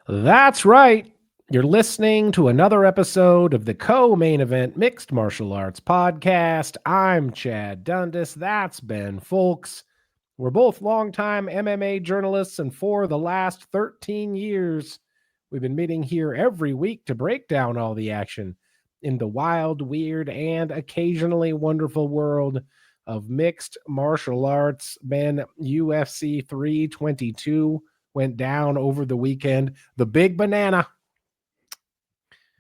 That's right. You're listening to another episode of the co-main event Mixed Martial Arts podcast. I'm Chad Dundas. That's Ben Folks. We're both longtime MMA journalists, and for the last 13 years, we've been meeting here every week to break down all the action in the wild, weird, and occasionally wonderful world of mixed martial arts. Ben, UFC 322 went down over the weekend. The big banana.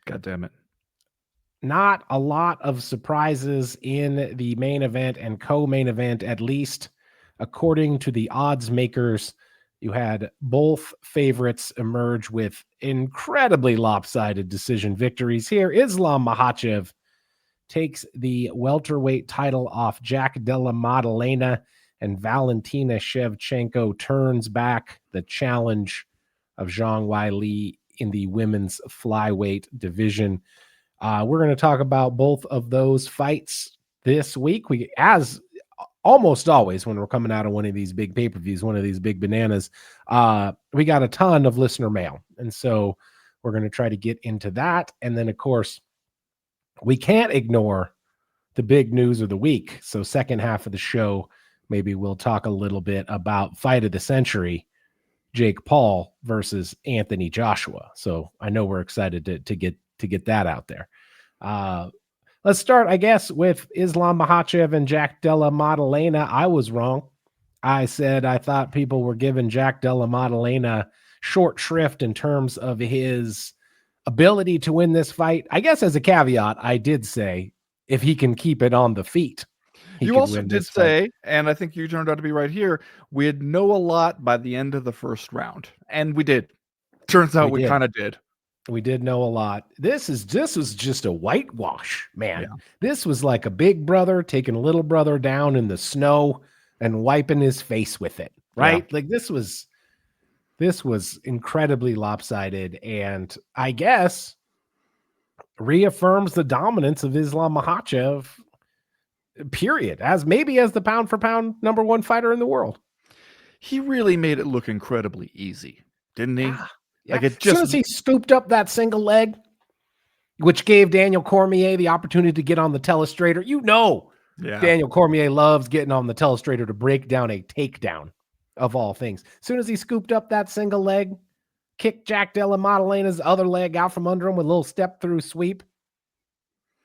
God damn it. Not a lot of surprises in the main event and co-main event, at least according to the odds makers. You had both favorites emerge with incredibly lopsided decision victories here. Islam Makhachev takes the welterweight title off Jack Della Maddalena, and Valentina Shevchenko turns back the challenge of Zhang Weili in the women's flyweight division. We're going to talk about both of those fights this week. We, as almost always, when we're coming out of one of these big pay-per-views, one of these big bananas, we got a ton of listener mail. And so we're going to try to get into that. And then, of course, we can't ignore the big news of the week. So second half of the show, maybe we'll talk a little bit about fight of the century, Jake Paul versus Anthony Joshua. So I know we're excited to get that out there. Let's start, I guess, with Islam Makhachev and Jack Della Maddalena. I was wrong. I said I thought people were giving Jack Della Maddalena short shrift in terms of his ability to win this fight. I guess as a caveat, I did say if he can keep it on the feet, you also did say, and I think you turned out to be right here, we'd know a lot by the end of the first round. And we did. Turns out we kind of did. We did know a lot. This was just a whitewash, man. Yeah. This was like a big brother taking a little brother down in the snow and wiping his face with it, right? Yeah. Like this was incredibly lopsided, and I guess reaffirms the dominance of Islam Makhachev, period, as the pound for pound number one fighter in the world. He really made it look incredibly easy, didn't he? Yeah. Like it just, as soon as he scooped up that single leg, which gave Daniel Cormier the opportunity to get on the telestrator. Daniel Cormier loves getting on the telestrator to break down a takedown of all things. As soon as he scooped up that single leg, kicked Jack Della Maddalena's other leg out from under him with a little step through sweep.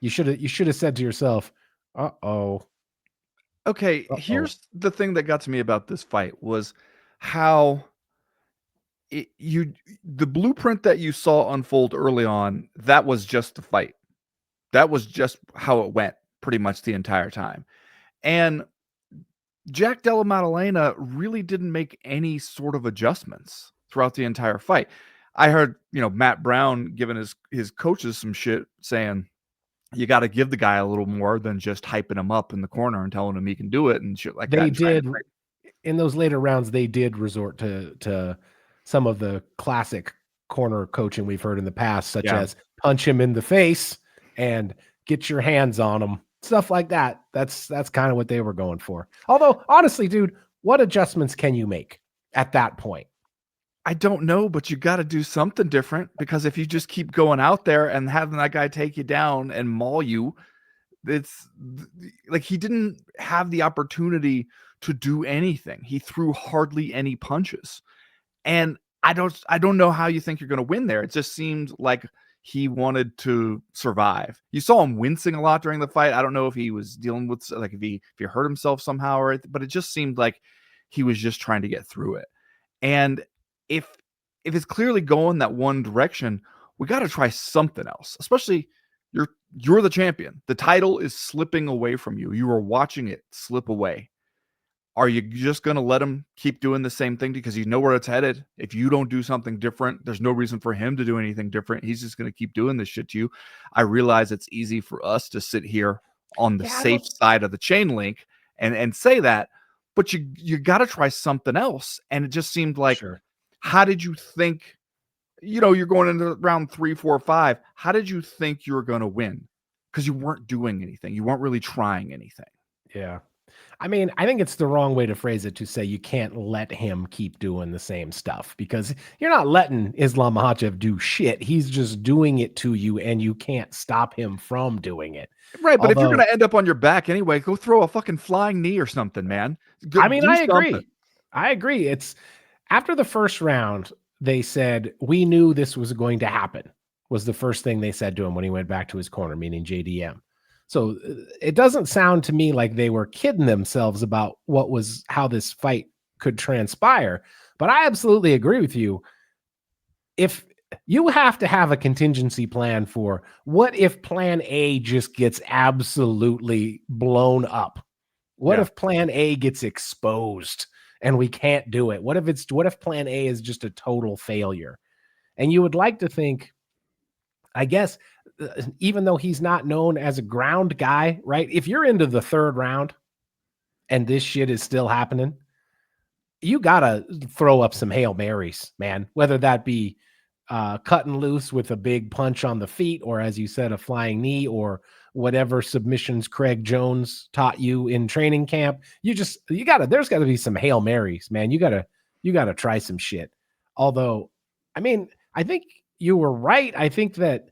You should have said to yourself, uh-oh. Okay, here's the thing that got to me about this fight was how the blueprint that you saw unfold early on, that was just the fight. That was just how it went pretty much the entire time. And Jack Della Maddalena really didn't make any sort of adjustments throughout the entire fight. I heard, Matt Brown giving his coaches some shit saying, you got to give the guy a little more than just hyping him up in the corner and telling him he can do it and shit like that. They did in those later rounds. They did resort to some of the classic corner coaching we've heard in the past, such as punch him in the face and get your hands on him, stuff like that. That's kind of what they were going for. Although, honestly, dude, what adjustments can you make at that point? I don't know, but you got to do something different, because if you just keep going out there and having that guy take you down and maul you, it's like he didn't have the opportunity to do anything. He threw hardly any punches. And I don't know how you think you're going to win there. It just seemed like he wanted to survive. You saw him wincing a lot during the fight. I don't know if he was dealing with, like, if he hurt himself somehow, but it just seemed like he was just trying to get through it. And if it's clearly going that one direction, we got to try something else. Especially you're the champion. The title is slipping away from you. You are watching it slip away. Are you just going to let him keep doing the same thing because you know where it's headed? If you don't do something different, there's no reason for him to do anything different. He's just going to keep doing this shit to you. I realize it's easy for us to sit here on the safe side of the chain link and say that, but you got to try something else. And it just seemed like, how did you think, you're going into round 3, 4, 5. How did you think you were going to win? Because you weren't doing anything. You weren't really trying anything. Yeah. I mean, I think it's the wrong way to phrase it to say you can't let him keep doing the same stuff because you're not letting Islam Makhachev do shit. He's just doing it to you and you can't stop him from doing it. Right, but if you're Although, gonna end up on your back anyway, go throw a fucking flying knee or something, man. Go I mean, do I something. agree. I agree. It's after the first round, they said, we knew this was going to happen, was the first thing they said to him when he went back to his corner, meaning JDM. So it doesn't sound to me like they were kidding themselves about how this fight could transpire. But I absolutely agree with you. If you have to have a contingency plan for what if plan A just gets absolutely blown up? What Yeah. if plan A gets exposed and we can't do it? What if plan A is just a total failure? And you would like to think, I guess, even though he's not known as a ground guy, right? If you're into the third round and this shit is still happening, you gotta throw up some Hail Marys, man. Whether that be cutting loose with a big punch on the feet, or as you said, a flying knee, or whatever submissions Craig Jones taught you in training camp. There's gotta be some Hail Marys, man. You gotta try some shit. Although, I mean, I think you were right. I think that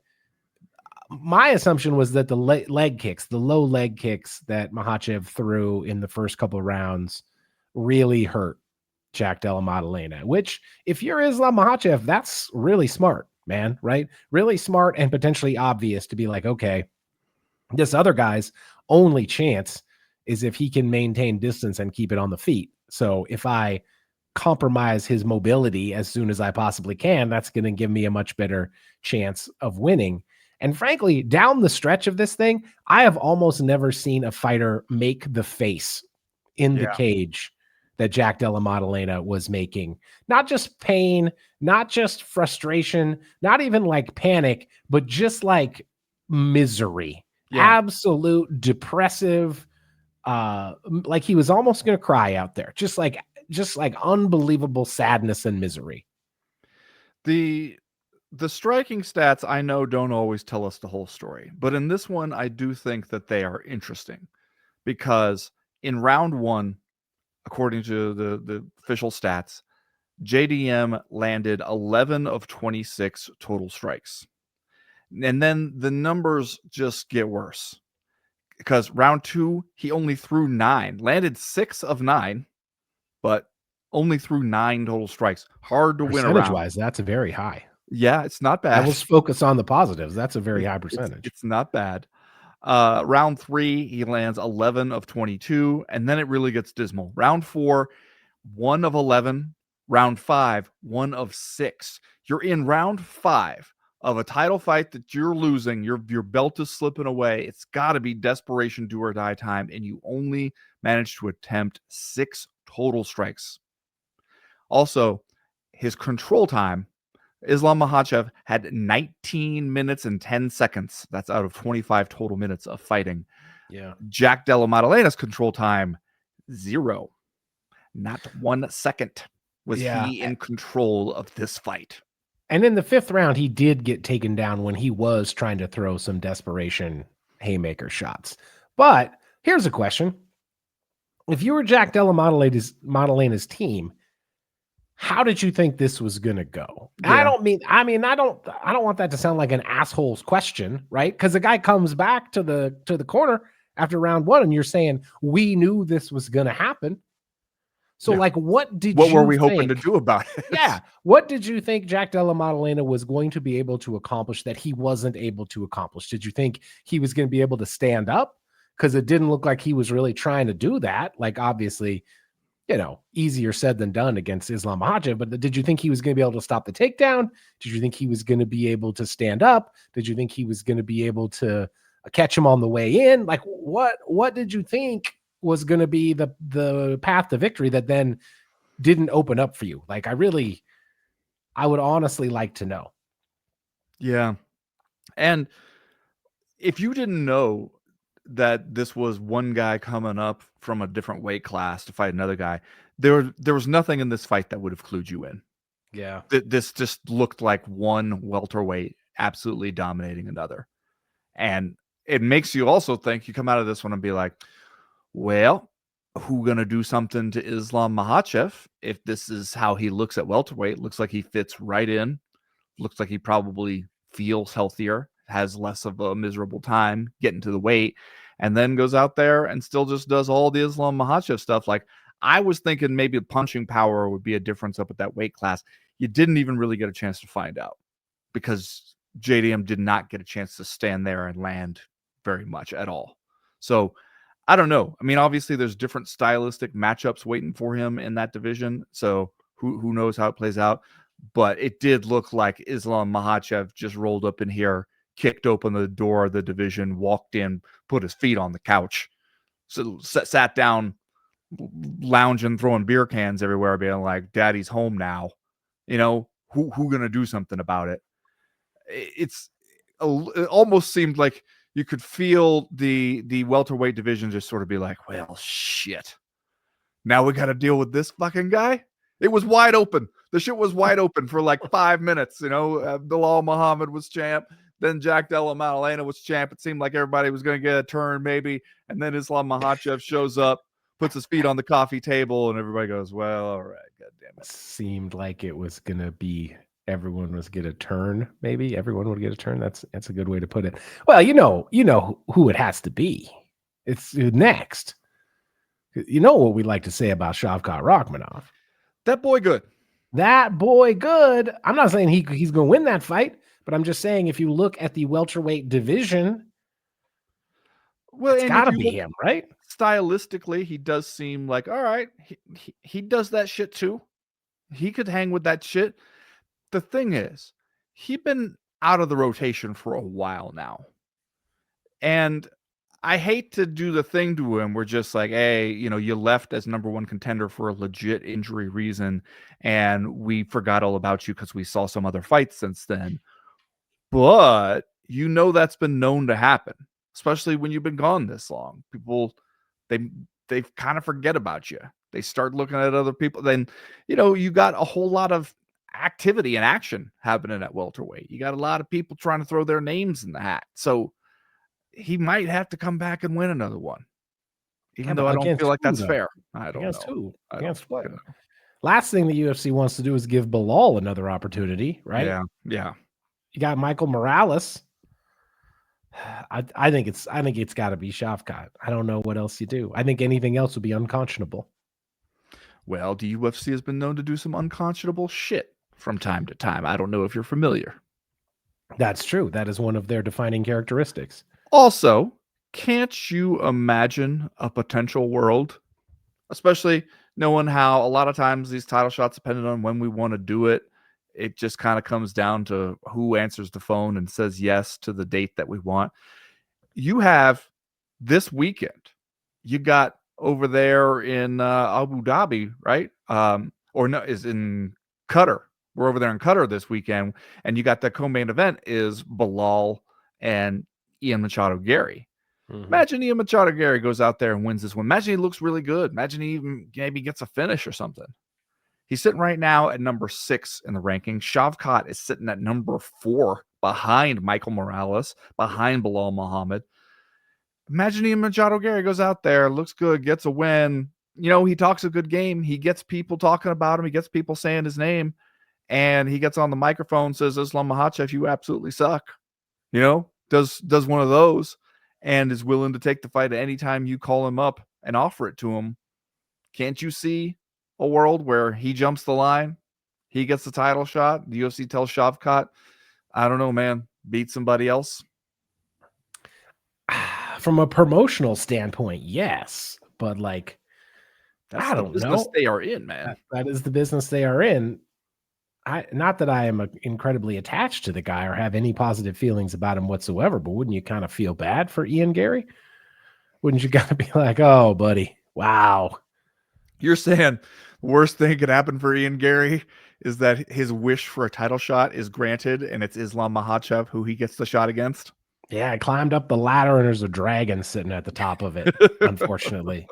my assumption was that the low leg kicks that Makhachev threw in the first couple of rounds really hurt Jack Della Maddalena, which if you're Islam Makhachev, that's really smart, man, right? Really smart and potentially obvious to be like, okay, this other guy's only chance is if he can maintain distance and keep it on the feet. So if I compromise his mobility as soon as I possibly can, that's going to give me a much better chance of winning. And frankly, down the stretch of this thing, I have almost never seen a fighter make the face in the Yeah. cage that Jack Della Maddalena was making. Not just pain, not just frustration, not even like panic, but just like misery. Yeah. Absolute depressive, like he was almost going to cry out there. Just like unbelievable sadness and misery. The striking stats I know don't always tell us the whole story, but in this one I do think that they are interesting because in round 1, according to the official stats, JDM landed 11 of 26 total strikes. And then the numbers just get worse because round 2, he only threw 9, landed 6 of 9, but only threw 9 total strikes. Hard to win a Percentage round. wise, that's very high. Yeah, it's not I bad. will focus on the positives. That's a very high percentage. It's not bad. Round 3, he lands 11 of 22, and then it really gets dismal. Round 4, 1 of 11. Round 5, 1 of 6. You're in round 5 of a title fight that you're losing. Your belt is slipping away. It's got to be desperation, do or die time, and you only managed to attempt 6 total strikes. Also, his control time, Islam Makhachev had 19 minutes and 10 seconds. That's out of 25 total minutes of fighting. Yeah. Jack Della Maddalena's control time, 0. Not 1 second was he in control of this fight. And in the 5th round, he did get taken down when he was trying to throw some desperation haymaker shots. But here's a question. If you were Jack Della Maddalena's team, how did you think this was going to go? Yeah. I don't want that to sound like an asshole's question, right? Because the guy comes back to the corner after round 1 and you're saying, we knew this was going to happen. So like, what were we hoping to do about it? Yeah. What did you think Jack Della Maddalena was going to be able to accomplish that he wasn't able to accomplish? Did you think he was going to be able to stand up? Because it didn't look like he was really trying to do that. Like, obviously, easier said than done against Islam Makhachev, but did you think he was going to be able to stop the takedown? Did you think he was going to be able to stand up? Did you think he was going to be able to catch him on the way in? Like, what did you think was going to be the path to victory that then didn't open up for you? Like, I would honestly like to know. Yeah. And if you didn't know that this was one guy coming up from a different weight class to fight another guy, there was nothing in this fight that would have clued you in. Yeah. This just looked like one welterweight absolutely dominating another. And it makes you also think, you come out of this one and be like, well, Who gonna do something to Islam Makhachev if this is how he looks at welterweight? Looks like he fits right in. Looks like he probably feels healthier, has less of a miserable time getting to the weight, and then goes out there and still just does all the Islam Makhachev stuff. Like, I was thinking maybe punching power would be a difference up at that weight class. You didn't even really get a chance to find out because JDM did not get a chance to stand there and land very much at all. So I don't know. I mean, obviously there's different stylistic matchups waiting for him in that division. So who knows how it plays out. But it did look like Islam Makhachev just rolled up in here, kicked open the door of the division, walked in, put his feet on the couch, so sat down, lounging, throwing beer cans everywhere, being like, "Daddy's home now." You know, who gonna do something about it? It almost seemed like you could feel the welterweight division just sort of be like, "Well, shit. Now we got to deal with this fucking guy." It was wide open. The shit was wide open for like 5 minutes. Bilal Muhammad was champ. Then Jack Della Maddalena was champ. It seemed like everybody was going to get a turn, maybe. And then Islam Makhachev shows up, puts his feet on the coffee table, and everybody goes, "Well, all right, God damn it." Seemed like it was gonna be everyone was get a turn. Maybe everyone would get a turn. That's a good way to put it. Well, you know who it has to be. It's next. You know what we like to say about Shavkat Rachmanov. That boy good. That boy good. I'm not saying he's going to win that fight, but I'm just saying if you look at the welterweight division, Well, it's and got if to you be look him, right? stylistically, he does seem like, all right, he does that shit too. He could hang with that shit. The thing is, he's been out of the rotation for a while now. And I hate to do the thing to him. We're just like, hey, you left as number one contender for a legit injury reason, and we forgot all about you because we saw some other fights since then. But that's been known to happen, especially when you've been gone this long. People, they kind of forget about you. They start looking at other people. Then, you got a whole lot of activity and action happening at welterweight. You got a lot of people trying to throw their names in the hat. So he might have to come back and win another one, Yeah, even though but I don't feel against like who that's though? fair. I don't Against know. who? I don't Against what? fucking know. Last thing the UFC wants to do is give Bilal another opportunity, right? Yeah. You got Michael Morales. I think it's got to be Shavkat. I don't know what else you do. I think anything else would be unconscionable. Well, the UFC has been known to do some unconscionable shit from time to time. I don't know if you're familiar. That's true. That is one of their defining characteristics. Also, can't you imagine a potential world, especially knowing how a lot of times these title shots, depending on when we want to do it, it just kind of comes down to who answers the phone and says yes to the date that we want. You have this weekend, you got over there in Abu Dhabi, right? Or no, is in Qatar. We're over there in Qatar this weekend, and you got the co-main event is Bilal and Ian Machado Gary. Imagine Ian Machado Gary goes out there and wins this one. Imagine he looks really good. Imagine he even maybe gets a finish or something. He's sitting right now at number 6 in the rankings. Shavkat is sitting at number 4 behind Michael Morales, behind Bilal Muhammad. Imagine Ian Machado Gary goes out there, looks good, gets a win. He talks a good game. He gets people talking about him. He gets people saying his name. And he gets on the microphone, says, Islam Makhachev, you absolutely suck. Does one of those and is willing to take the fight at any time you call him up and offer it to him. Can't you see a world where he jumps the line, he gets the title shot, the UFC tells Shavkat, I don't know, man, beat somebody else? From a promotional standpoint, yes, but That's I the don't business know. they are in, man. That is the business they are in. Not that I am incredibly attached to the guy or have any positive feelings about him whatsoever, but wouldn't you kind of feel bad for Ian Gary? Wouldn't you kind of be like, oh, buddy, wow. You're saying the worst thing could happen for Ian Gary is that his wish for a title shot is granted and it's Islam Makhachev who he gets the shot against? Yeah, I climbed up the ladder and there's a dragon sitting at the top of it, unfortunately.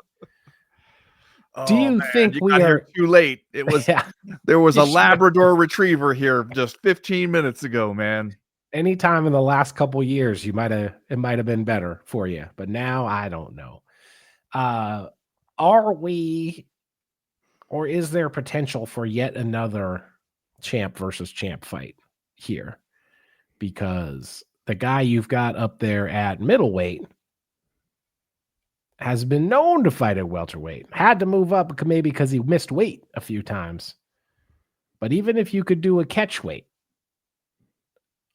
Do Oh, you man, think you we got here are too late. It was Yeah, there was you a should've- Labrador retriever here just 15 minutes ago, man. anytime in the last couple years it might have been better for you, but now I don't know. Are we, or is there potential for yet another champ versus champ fight here? Because the guy you've got up there at middleweight has been known to fight at welterweight. Had to move up maybe because he missed weight a few times. But even if you could do a catch weight,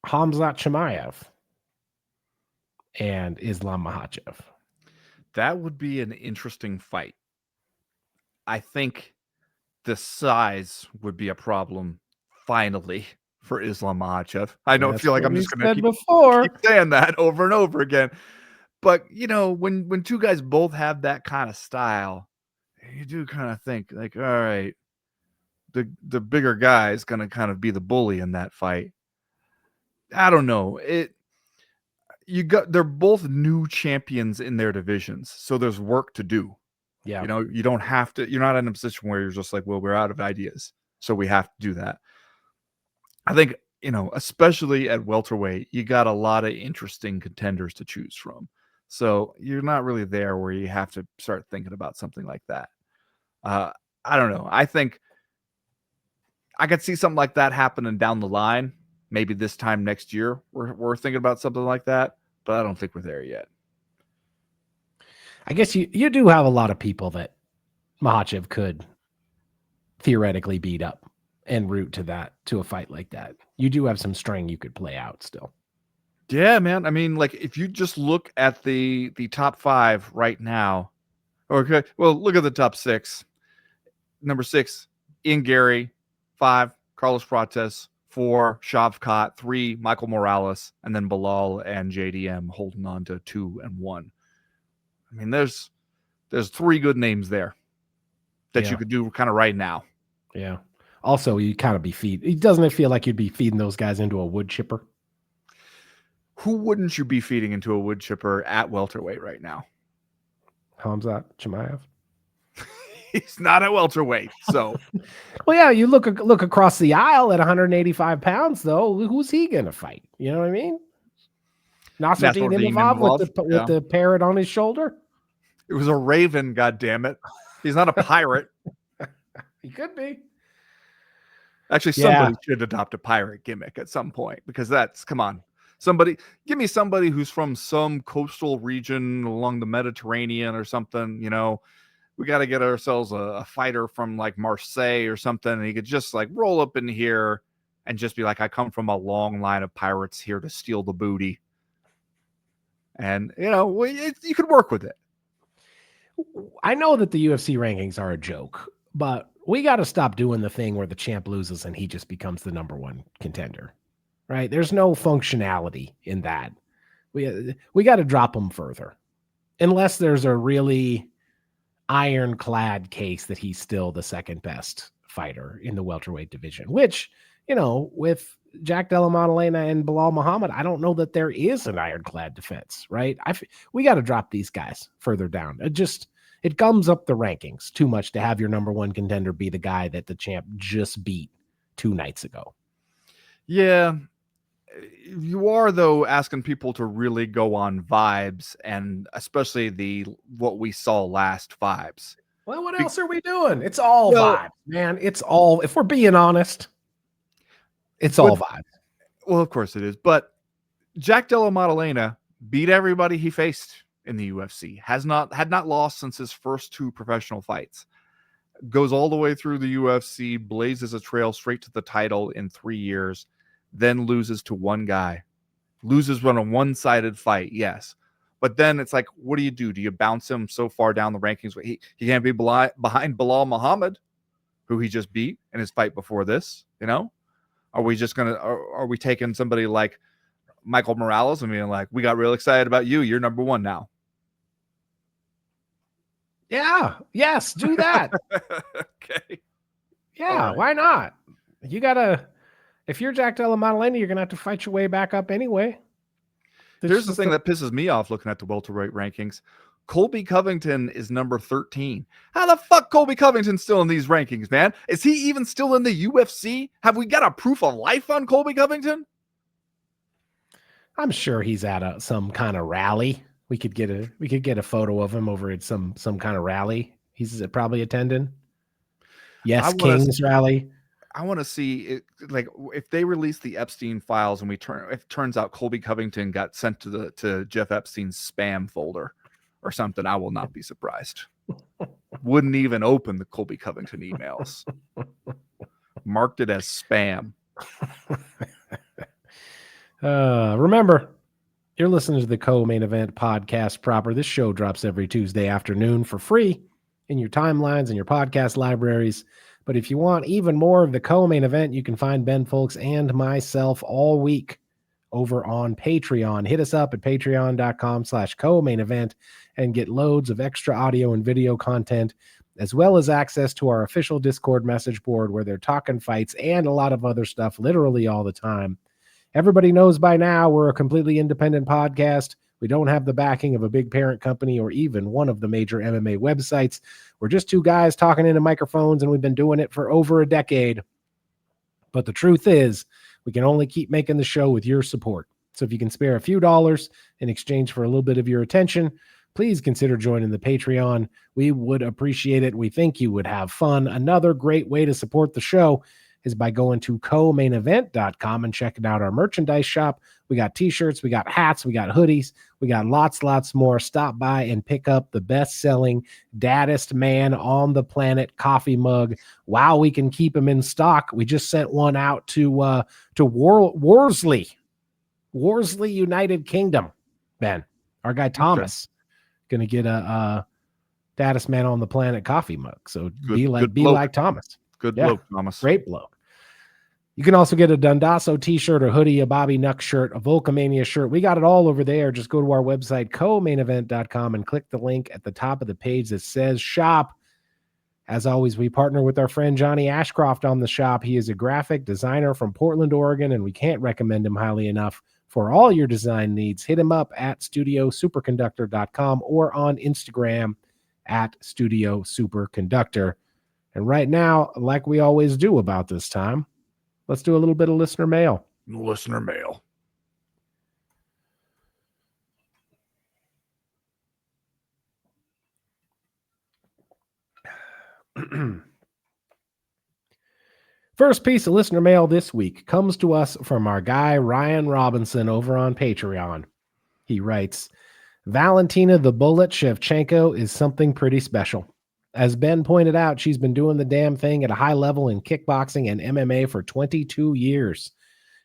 Khamzat Chimaev and Islam Makhachev. That would be an interesting fight. I think the size would be a problem finally for Islam Makhachev. I don't feel like I'm just going to keep saying that over and over again. But, you know, when two guys both have that kind of style, you do kind of think like, all right, the bigger guy is going to kind of be the bully in that fight. I don't know. They're both new champions in their divisions, so there's work to do. Yeah. You know, you don't have to, you're not in a position where you're just like, well, we're out of ideas, so we have to do that. I think, you know, especially at welterweight, you got a lot of interesting contenders to choose from. So you're not really there where you have to start thinking about something like that. I don't know. I think I could see something like that happening down the line. Maybe this time next year, we're thinking about something like that, but I don't think we're there yet. I guess you do have a lot of people that Makhachev could theoretically beat up en route to a fight like that. You do have some string you could play out still. Yeah, man. I mean, like if you just look at the top 5 right now, okay. Well, look at the top 6. Number 6, Ian Gary. 5, Carlos Prates. 4, Shavkat. 3, Michael Morales, and then Bilal and JDM holding on to 2 and 1. I mean, there's 3 good names there that you could do kind of right now. Yeah. Also, you kind of be doesn't it feel like you'd be feeding those guys into a wood chipper? Who wouldn't you be feeding into a wood chipper at welterweight right now? Khamzat Chimaev. He's not at welterweight, so. Well, yeah, you look across the aisle at 185 pounds, though. Who's he going to fight? You know what I mean? Nasruddin Imavov with the parrot on his shoulder. It was a raven, goddammit. He's not a pirate. He could be. Actually, somebody should adopt a pirate gimmick at some point, because come on. Give me somebody who's from some coastal region along the Mediterranean or something, you know. We got to get ourselves a fighter from like Marseille or something, and he could just like roll up in here and just be like, I come from a long line of pirates here to steal the booty. And, you know, you could work with it. I know that the UFC rankings are a joke, but we got to stop doing the thing where the champ loses and he just becomes the number 1 contender, right? There's no functionality in that. We got to drop him further, unless there's a really ironclad case that he's still the second best fighter in the welterweight division, which, you know, with Jack Della Maddalena and Bilal Muhammad, I don't know that there is an ironclad defense, right? We got to drop these guys further down. It gums up the rankings too much to have your number 1 contender be the guy that the champ just beat 2 nights ago. Yeah. You are, though, asking people to really go on vibes, and especially what we saw last vibes. Well, what else are we doing? It's all vibes, man. It's all, if we're being honest, it's all vibes. Well, of course it is. But Jack Della Maddalena beat everybody he faced in the UFC. Had not lost since his first 2 professional fights. Goes all the way through the UFC, blazes a trail straight to the title in 3 years. Then loses to one guy. Loses on a one-sided fight, yes. But then it's like, what do? Do you bounce him so far down the rankings? He can't be behind Bilal Muhammad, who he just beat in his fight before this, you know? Are we taking somebody like Michael Morales and being like, we got real excited about you. You're number 1 now. Yeah. Yes. Do that. Okay. Yeah. Right. Why not? If you're Jack Della Maddalena, you're going to have to fight your way back up anyway. Here's the thing that pisses me off looking at the welterweight rankings. Colby Covington is number 13. How the fuck Colby Covington still in these rankings, man? Is he even still in the UFC? Have we got a proof of life on Colby Covington? I'm sure he's at some kind of rally. We could get a photo of him over at some kind of rally He's probably attending. Yes, I want Kings rally. to see it, like if they release the Epstein files and if it turns out Colby Covington got sent to Jeff Epstein's spam folder or something, I will not be surprised. Wouldn't even open the Colby Covington emails. Marked it as spam. Remember, you're listening to the Co-Main Event podcast proper. This show drops every Tuesday afternoon for free in your timelines and your podcast libraries. But if you want even more of the Co-Main Event, you can find Ben Folks and myself all week over on Patreon. Hit us up at patreon.com/co-main event and get loads of extra audio and video content, as well as access to our official Discord message board where they're talking fights and a lot of other stuff literally all the time. Everybody knows by now we're a completely independent podcast. We don't have the backing of a big parent company or even one of the major MMA websites. We're just two guys talking into microphones, and we've been doing it for over a decade. But the truth is, we can only keep making the show with your support. So if you can spare a few dollars in exchange for a little bit of your attention, please consider joining the Patreon. We would appreciate it. We think you would have fun. Another great way to support the show is by going to comainevent.com and checking out our merchandise shop. We got t-shirts, we got hats, we got hoodies, we got lots more. Stop by and pick up the best-selling Daddest Man on the Planet coffee mug while we can keep them in stock. We just sent one out to Worsley, United Kingdom. Ben, our guy Thomas, going to get a Daddest Man on the Planet coffee mug. So be like Thomas. Good bloke, Thomas. Great bloke. You can also get a Dundasso t-shirt, a hoodie, a Bobby Nuck shirt, a Volcomania shirt. We got it all over there. Just go to our website, comainevent.com, and click the link at the top of the page that says shop. As always, we partner with our friend Johnny Ashcroft on the shop. He is a graphic designer from Portland, Oregon, and we can't recommend him highly enough for all your design needs. Hit him up at studiosuperconductor.com or on Instagram at studiosuperconductor. And right now, like we always do about this time, let's do a little bit of listener mail. Listener mail. First piece of listener mail this week comes to us from our guy Ryan Robinson over on Patreon. He writes, Valentina the Bullet Shevchenko is something pretty special. As Ben pointed out, she's been doing the damn thing at a high level in kickboxing and MMA for 22 years.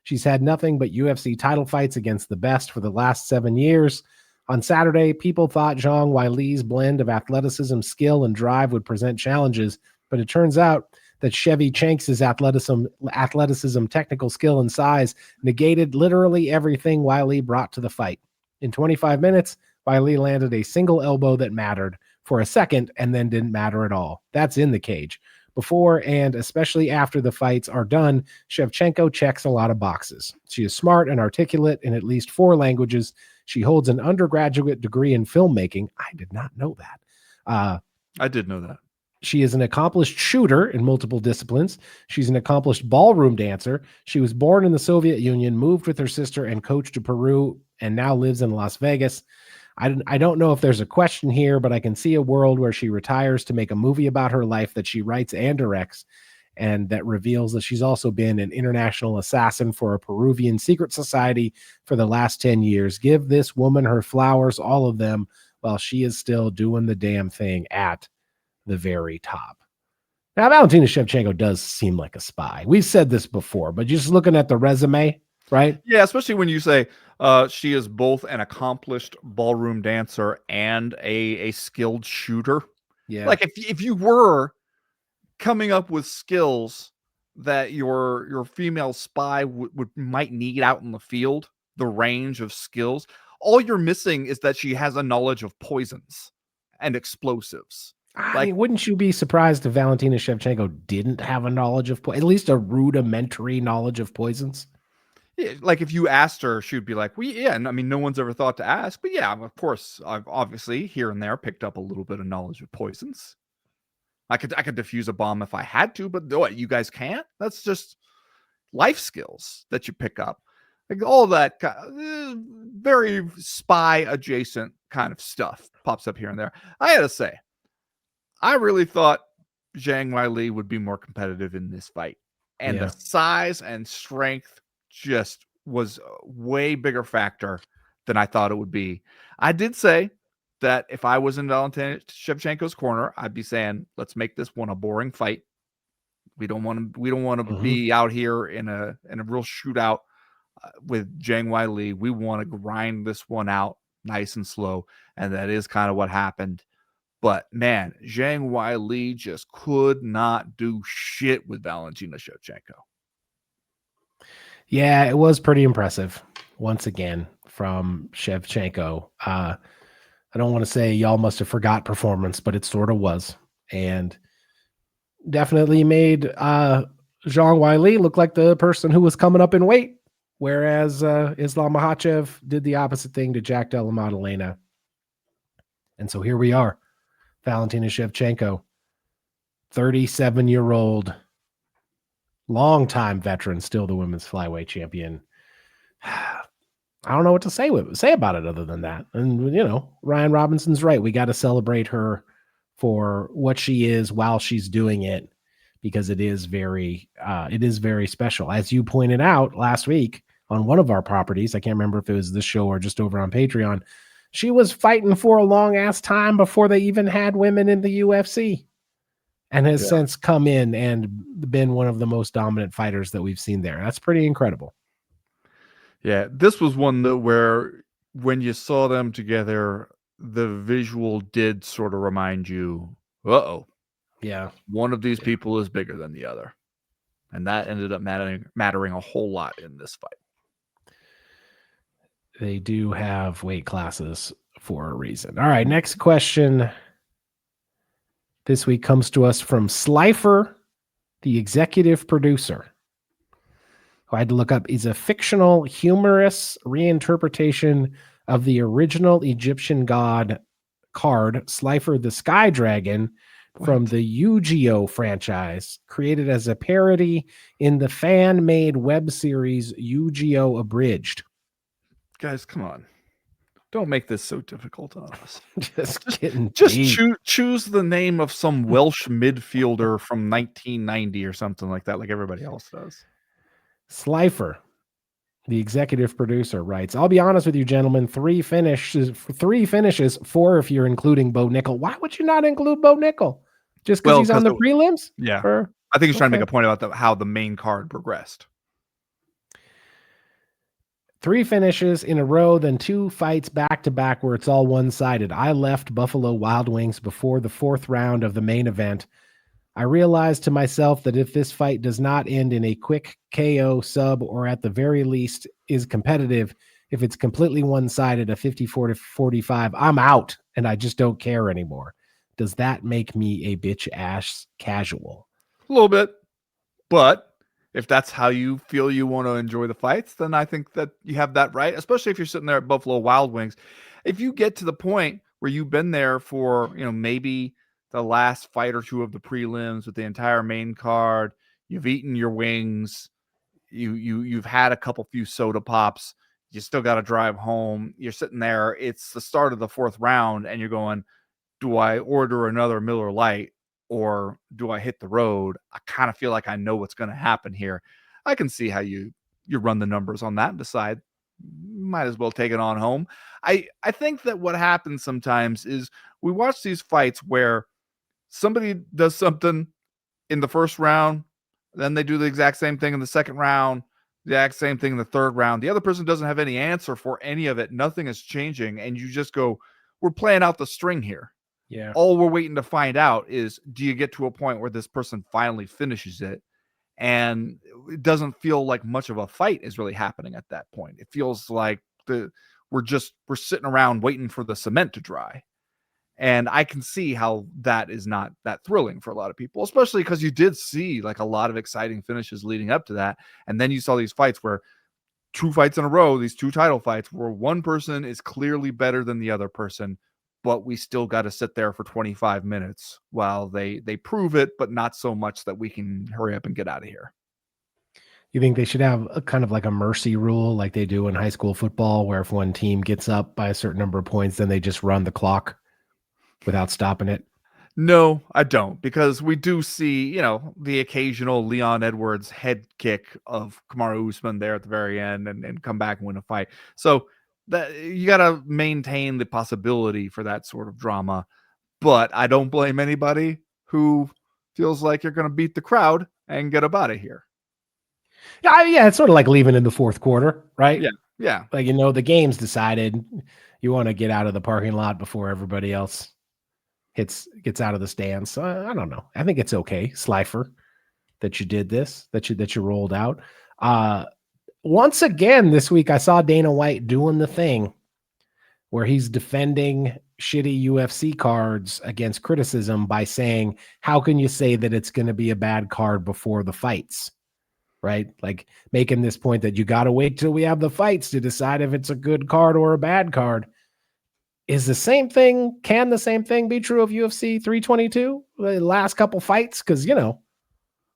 She's had nothing but UFC title fights against the best for the last 7 years. On Saturday, people thought Zhang Weili's blend of athleticism, skill, and drive would present challenges, but it turns out that Shevchenko's athleticism, technical skill, and size negated literally everything Weili brought to the fight. In 25 minutes, Weili landed a single elbow that mattered for a second and then didn't matter at all. That's in the cage. Before and especially after the fights are done, Shevchenko checks a lot of boxes. She is smart and articulate in at least 4 languages. She holds an undergraduate degree in filmmaking. I did not know that. I did know that. She is an accomplished shooter in multiple disciplines. She's an accomplished ballroom dancer. She was born in the Soviet Union, moved with her sister and coach to Peru, and now lives in Las Vegas. I don't know if there's a question here, but I can see a world where she retires to make a movie about her life that she writes and directs, and that reveals that she's also been an international assassin for a Peruvian secret society for the last 10 years. Give this woman her flowers, all of them, while she is still doing the damn thing at the very top. Now, Valentina Shevchenko does seem like a spy. We've said this before, but just looking at the resume, right? Yeah, especially when you say she is both an accomplished ballroom dancer and a skilled shooter. Yeah. Like if you were coming up with skills that your female spy might need out in the field, the range of skills, all you're missing is that she has a knowledge of poisons and explosives. I mean, wouldn't you be surprised if Valentina Shevchenko didn't have a knowledge of at least a rudimentary knowledge of poisons? Yeah, like if you asked her, she would be like, well, yeah, I mean, no one's ever thought to ask, but yeah, of course, I've obviously here and there picked up a little bit of knowledge of poisons. I could defuse a bomb if I had to, but what, you guys can't? That's just life skills that you pick up. Like all that very spy adjacent kind of stuff pops up here and there. I gotta say, I really thought Zhang Weili would be more competitive in this fight. And the Yeah. size and strength just was a way bigger factor than I thought it would be. I did say that if I was in Valentina Shevchenko's corner, I'd be saying, let's make this one a boring fight. We don't want to Mhm. be out here in a real shootout with Zhang Weili. We want to grind this one out nice and slow. And that is kind of what happened. But man, Zhang Weili just could not do shit with Valentina Shevchenko. Yeah, it was pretty impressive once again from Shevchenko. I don't want to say y'all must have forgot performance, but it sort of was. And definitely made Zhang Weili look like the person who was coming up in weight, whereas Islam Makhachev did the opposite thing to Jack Della Maddalena. And so here we are, Valentina Shevchenko, 37-year-old, longtime veteran, still the women's flyweight champion. I don't know what to say about it other than that. And, you know, Ryan Robinson's right. We got to celebrate her for what she is while she's doing it, because it is very special. As you pointed out last week on one of our properties, I can't remember if it was this show or just over on Patreon, she was fighting for a long ass time before they even had women in the UFC, and has since come in and been one of the most dominant fighters that we've seen there. That's pretty incredible. Yeah, this was one that where when you saw them together, the visual did sort of remind you, uh-oh. Yeah. One of these people is bigger than the other. And that ended up mattering a whole lot in this fight. They do have weight classes for a reason. All right, next question this week comes to us from Slifer, the executive producer, who I had to look up, is a fictional, humorous reinterpretation of the original Egyptian god card, Slifer the Sky Dragon, from the Yu-Gi-Oh franchise, created as a parody in the fan-made web series Yu-Gi-Oh! Abridged. Guys, come on. Don't make this so difficult on us. just choose the name of some Welsh midfielder from 1990 or something like that, like everybody else does. Slifer, the executive producer, writes, I'll be honest with you, gentlemen, three finishes, 4 if you're including Bo Nickel. Why would you not include Bo Nickel? Just because he's on the prelims? Yeah. I think he's trying to make a point about how the main card progressed. 3 finishes in a row, then 2 fights back-to-back where it's all one-sided. I left Buffalo Wild Wings before the 4th round of the main event. I realized to myself that if this fight does not end in a quick KO sub, or at the very least is competitive, if it's completely one-sided, a 54-45, I'm out and I just don't care anymore. Does that make me a bitch-ass casual? A little bit, but if that's how you feel you want to enjoy the fights, then I think that you have that right, especially if you're sitting there at Buffalo Wild Wings. If you get to the point where you've been there for, maybe the last fight or 2 of the prelims with the entire main card, you've eaten your wings, you've had a few soda pops, you still got to drive home, you're sitting there, it's the start of the 4th round, and you're going, do I order another Miller Lite? Or do I hit the road? I kind of feel like I know what's going to happen here. I can see how you run the numbers on that and decide might as well take it on home. I think that what happens sometimes is we watch these fights where somebody does something in the 1st round, then they do the exact same thing in the 2nd round, the exact same thing in the 3rd round. The other person doesn't have any answer for any of it. Nothing is changing. And you just go, we're playing out the string here. Yeah. All we're waiting to find out is, do you get to a point where this person finally finishes it? And it doesn't feel like much of a fight is really happening at that point. It feels like we're sitting around waiting for the cement to dry. And I can see how that is not that thrilling for a lot of people, especially because you did see like a lot of exciting finishes leading up to that. And then you saw these fights where 2 fights in a row, these 2 title fights where one person is clearly better than the other person, but we still got to sit there for 25 minutes while they prove it, but not so much that we can hurry up and get out of here. You think they should have a kind of like a mercy rule like they do in high school football, where if one team gets up by a certain number of points, then they just run the clock without stopping it? No, I don't, because we do see, the occasional Leon Edwards head kick of Kamaru Usman there at the very end and come back and win a fight. So that you got to maintain the possibility for that sort of drama. But I don't blame anybody who feels like you're going to beat the crowd and get up out of here. Yeah, it's sort of like leaving in the fourth quarter, right? Yeah. Like, the game's decided. You want to get out of the parking lot before everybody else gets out of the stands. So I don't know. I think it's okay, Slifer, that you did this, that you rolled out. Once again this week, I saw Dana White doing the thing where he's defending shitty UFC cards against criticism by saying, how can you say that it's going to be a bad card before the fights? Right? Like making this point that you got to wait till we have the fights to decide if it's a good card or a bad card. Can the same thing be true of UFC 322? The last couple fights? Because,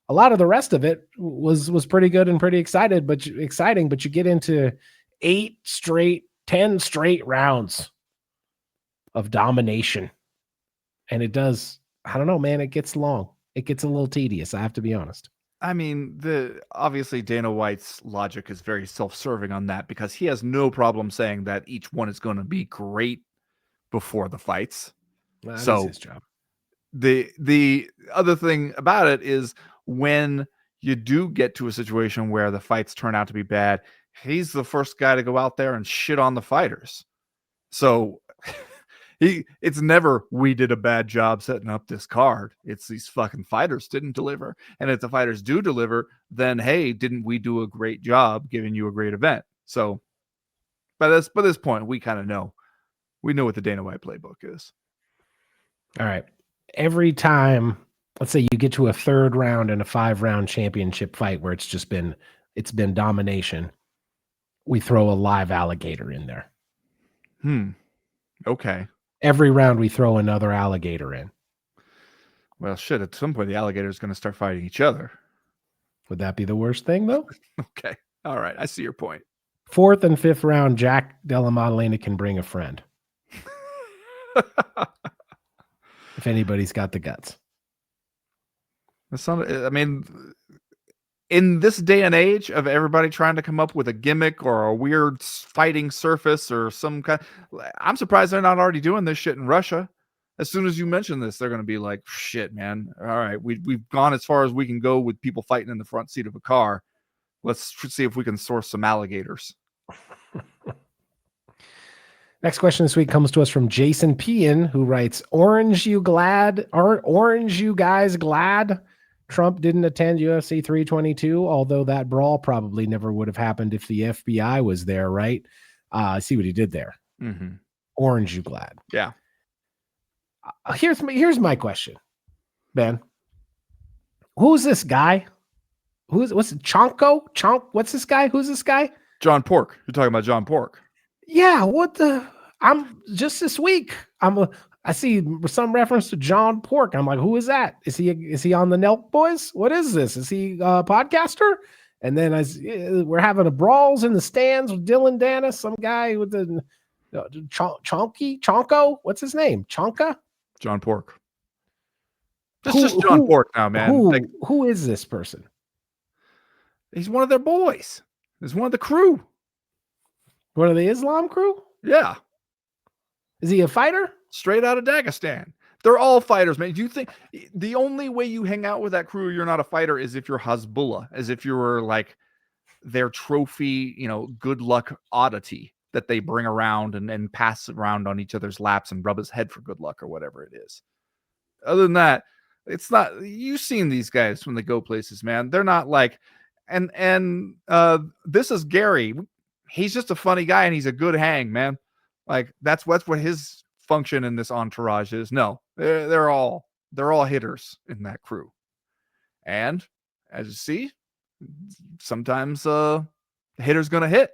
a lot of the rest of it was pretty good and pretty exciting, but you get into 10 straight rounds of domination. And it does, I don't know, man, it gets long. It gets a little tedious, I have to be honest. I mean, obviously Dana White's logic is very self-serving on that, because he has no problem saying that each one is going to be great before the fights. That so is his job. The other thing about it is, when you do get to a situation where the fights turn out to be bad, he's the first guy to go out there and shit on the fighters. So it's never, we did a bad job setting up this card. It's these fucking fighters didn't deliver. And if the fighters do deliver, then hey, didn't we do a great job giving you a great event? So by this point, we kind of know. We know what the Dana White playbook is. All right. Every time, let's say you get to a third round in a 5-round championship fight where it's been domination, we throw a live alligator in there. Okay. Every round we throw another alligator in. Well, shit, at some point the alligator is going to start fighting each other. Would that be the worst thing, though? Okay. All right. I see your point. 4th and 5th round, Jack Della Maddalena can bring a friend. If anybody's got the guts. I mean, in this day and age of everybody trying to come up with a gimmick or a weird fighting surface or some kind, I'm surprised they're not already doing this shit in Russia. As soon as you mention this, they're going to be like, shit, man. All right, we've gone as far as we can go with people fighting in the front seat of a car. Let's see if we can source some alligators. Next question this week comes to us from Jason Pian, who writes, Orange you guys glad Trump didn't attend UFC 322, although that brawl probably never would have happened if the FBI was there, right? I see what he did there. Mm-hmm. Orange you glad. Yeah. Here's my question, Ben. Who's this guy? What's Chonko? What's this guy? Who's this guy? John Pork. You're talking about John Pork. Yeah, I'm just this week. I see some reference to John Pork. I'm like, who is that? Is he on the Nelk Boys? What is this? Is he a podcaster? And then we're having a brawls in the stands with Dylan Dennis, some guy with the Chonko. What's his name? Chonka? John Pork. This is John Pork now, man. Who is this person? He's one of their boys. He's one of the crew. One of the Islam crew? Yeah. Is he a fighter? Straight out of Dagestan. They're all fighters, man. Do you think the only way you hang out with that crew, you're not a fighter, is if you're Hezbollah, as if you were like their trophy, good luck oddity that they bring around and pass around on each other's laps and rub his head for good luck or whatever it is. Other than that, it's not. You've seen these guys when they go places, man. They're not like, and this is Gary. He's just a funny guy and he's a good hang, man. Like that's what his function in this entourage is. No, they're all hitters in that crew. And as you see, sometimes the hitter's gonna hit.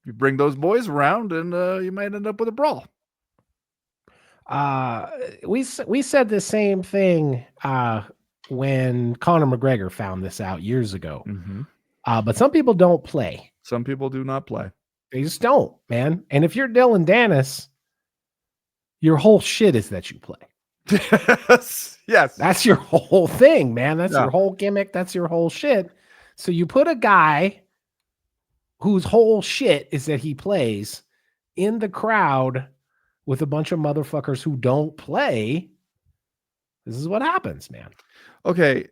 You bring those boys around and you might end up with a brawl. We said the same thing when Conor McGregor found this out years ago. Mm-hmm. But some people don't play. Some people do not play. They just don't, man. And if you're Dylan Dennis, your whole shit is that you play. Yes. That's your whole thing, man. That's Yeah. your whole gimmick. That's your whole shit. So you put a guy whose whole shit is that he plays in the crowd with a bunch of motherfuckers who don't play. This is what happens, man. Okay,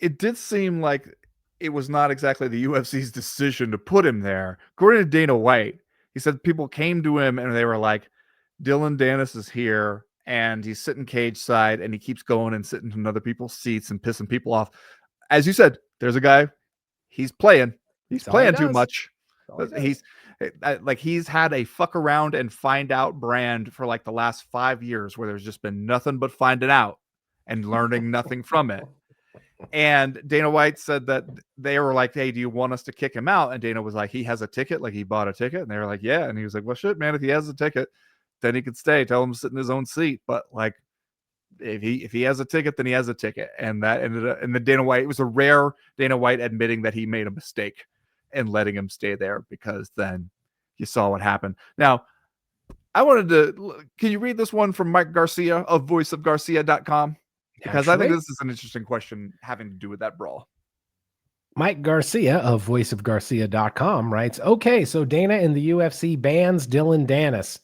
it did seem like it was not exactly the UFC's decision to put him there. According to Dana White, he said people came to him and they were like, Dylan Dennis is here and he's sitting cage side and he keeps going and sitting in other people's seats and pissing people off. As you said, there's a guy, he's playing. He's That's all he playing too does. much. That's all he He's does. like he's had a fuck around and find out brand for like the last 5 years where there's just been nothing but finding out and learning nothing from it. And Dana White said that they were like, hey, do you want us to kick him out? And Dana was like, he has a ticket, like he bought a ticket. And they were like, yeah. And he was like, well, shit, man, if he has a ticket, then he could stay. Tell him to sit in his own seat. But like, if he has a ticket, then he has a ticket. And that ended up, and the Dana White, it was a rare Dana White admitting that he made a mistake and letting him stay there, because then you saw what happened. Now, I wanted to, can you read this one from Mike Garcia of voiceofgarcia.com? Because I think Actually, this is an interesting question having to do with that brawl. Mike Garcia of voiceofgarcia.com writes, okay, so Dana in the UFC bans Dylan Dennis,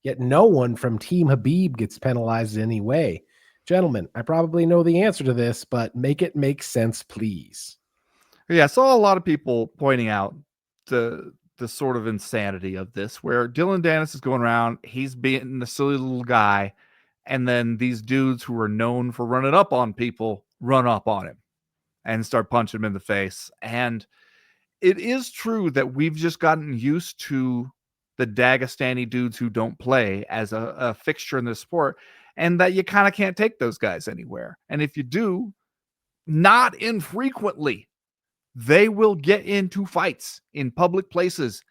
yet no one from Team Habib gets penalized in any way. Gentlemen, I probably know the answer to this, but make it make sense, please. Yeah, I saw a lot of people pointing out the sort of insanity of this, where Dylan Dennis is going around, he's being the silly little guy, and then these dudes who are known for running up on people run up on him and start punching him in the face. And it is true that we've just gotten used to the Dagestani dudes who don't play as a fixture in the sport, and that you kind of can't take those guys anywhere. And if you do, not infrequently, they will get into fights in public places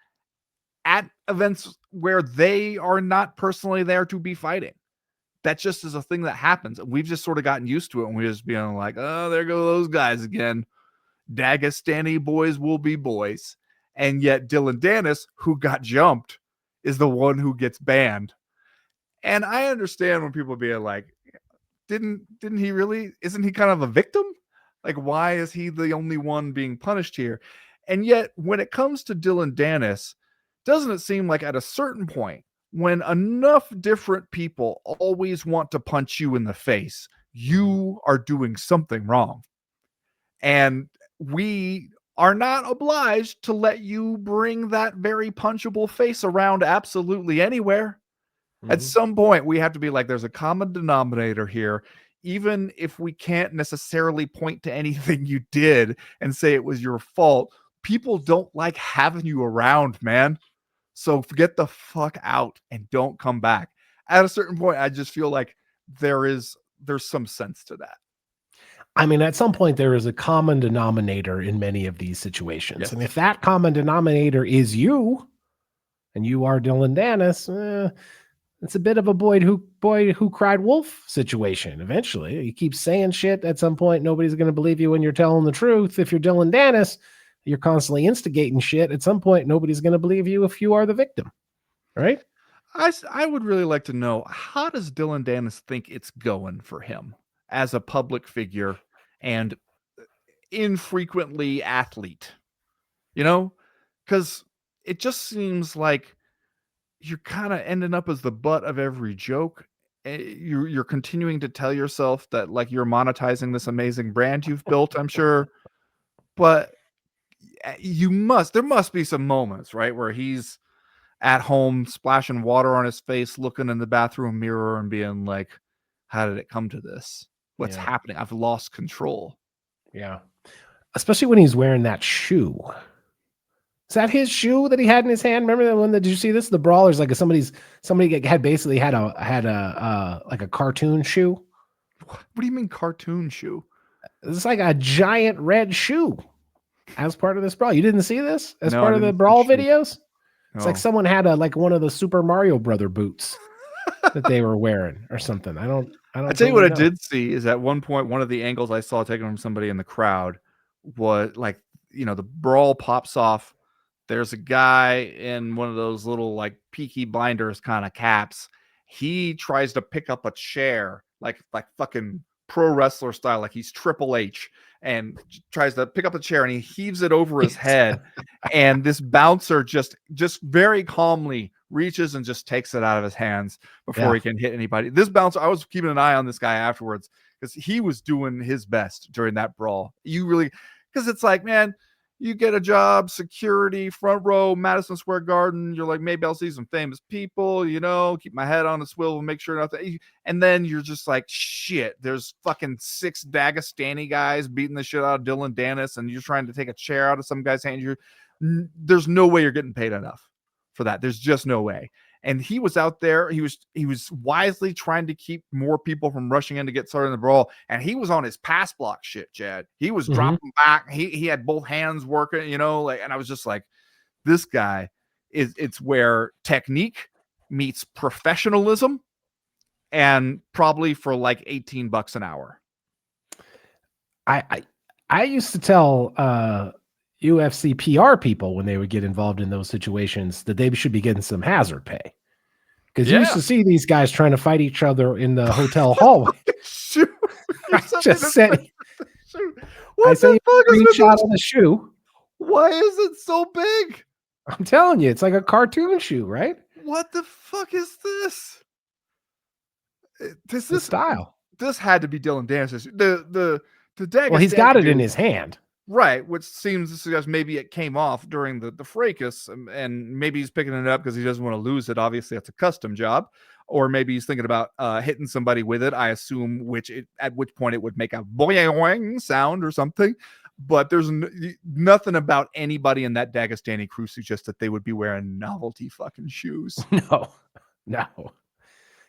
at events where they are not personally there to be fighting. That just is a thing that happens. We've just sort of gotten used to it, and we're just being like, oh, there go those guys again. Dagestani boys will be boys. And yet Dylan Dennis, who got jumped, is the one who gets banned. And I understand when people being like, didn't he really, isn't he kind of a victim? Like, why is he the only one being punished here? And yet, when it comes to Dylan Dennis, doesn't it seem like at a certain point, when enough different people always want to punch you in the face, you are doing something wrong? And we are not obliged to let you bring that very punchable face around absolutely anywhere. At some point, we have to be like, there's a common denominator here. Even if we can't necessarily point to anything you did and say it was your fault, people don't like having you around, man. So get the fuck out and don't come back. At a certain point, I just feel like there's some sense to that. I mean, at some point, there is a common denominator in many of these situations. Yes. And if that common denominator is you, and you are Dylan Dennis, it's a bit of a boy who cried wolf situation. Eventually, you keep saying shit. At some point, nobody's going to believe you when you're telling the truth. If you're Dylan Dennis, you're constantly instigating shit. At some point, nobody's going to believe you if you are the victim, right? I would really like to know, how does Dylan Dennis think it's going for him as a public figure and infrequently athlete? You know, because it just seems like you're kind of ending up as the butt of every joke. You're continuing to tell yourself that like you're monetizing this amazing brand you've built, I'm sure, but there must be some moments, right, where he's at home splashing water on his face, looking in the bathroom mirror and being like, how did it come to this? What's Yeah. happening? I've lost control. Yeah. Especially when he's wearing that shoe. Is that his shoe that he had in his hand? Remember that one? Did you see this? The brawlers, like somebody had basically had a like a cartoon shoe. What do you mean cartoon shoe? It's like a giant red shoe as part of this brawl. You didn't see this as No, I part of the didn't see the brawl shoe. videos? It's like No. someone had like one of the Super Mario Brother boots that they were wearing or something. I don't I tell you what totally I know. did see is at one point, one of the angles I saw taken from somebody in the crowd was like, the brawl pops off. There's a guy in one of those little like Peaky Blinders kind of caps. he tries to pick up a chair like fucking pro wrestler style, like he's Triple H, and tries to pick up a chair and he heaves it over his head. And this bouncer just very calmly reaches and just takes it out of his hands before he can hit anybody. This bouncer, I was keeping an eye on this guy afterwards because he was doing his best during that brawl. You really, because it's like, man, you get a job, security, front row, Madison Square Garden. You're like, maybe I'll see some famous people, keep my head on a swivel, make sure nothing. And then you're just like, shit, there's fucking 6 Dagestani guys beating the shit out of Dylan Dennis, and you're trying to take a chair out of some guy's hand. There's no way you're getting paid enough for that. There's just no way. And he was out there. He was wisely trying to keep more people from rushing in to get started in the brawl. And he was on his pass block shit, Chad. He was dropping back. He had both hands working, and I was just like, this guy it's where technique meets professionalism, and probably for like $18 an hour. I used to tell UFC PR people when they would get involved in those situations that they should be getting some hazard pay, because you used to see these guys trying to fight each other in the hotel hallway. Shoot. I just said, what the fuck is a screenshot of the shoe. Why is it so big? I'm telling you, it's like a cartoon shoe, right? What the fuck is this? This style. This had to be Dylan Dennis. The Dagestani. Well, he's got it in his hand. Right, which seems to suggest maybe it came off during the fracas, and maybe he's picking it up because he doesn't want to lose it. Obviously, that's a custom job. Or maybe he's thinking about hitting somebody with it, I assume, at which point it would make a boing sound or something. But there's nothing about anybody in that Dagestani crew suggests that they would be wearing novelty fucking shoes. No.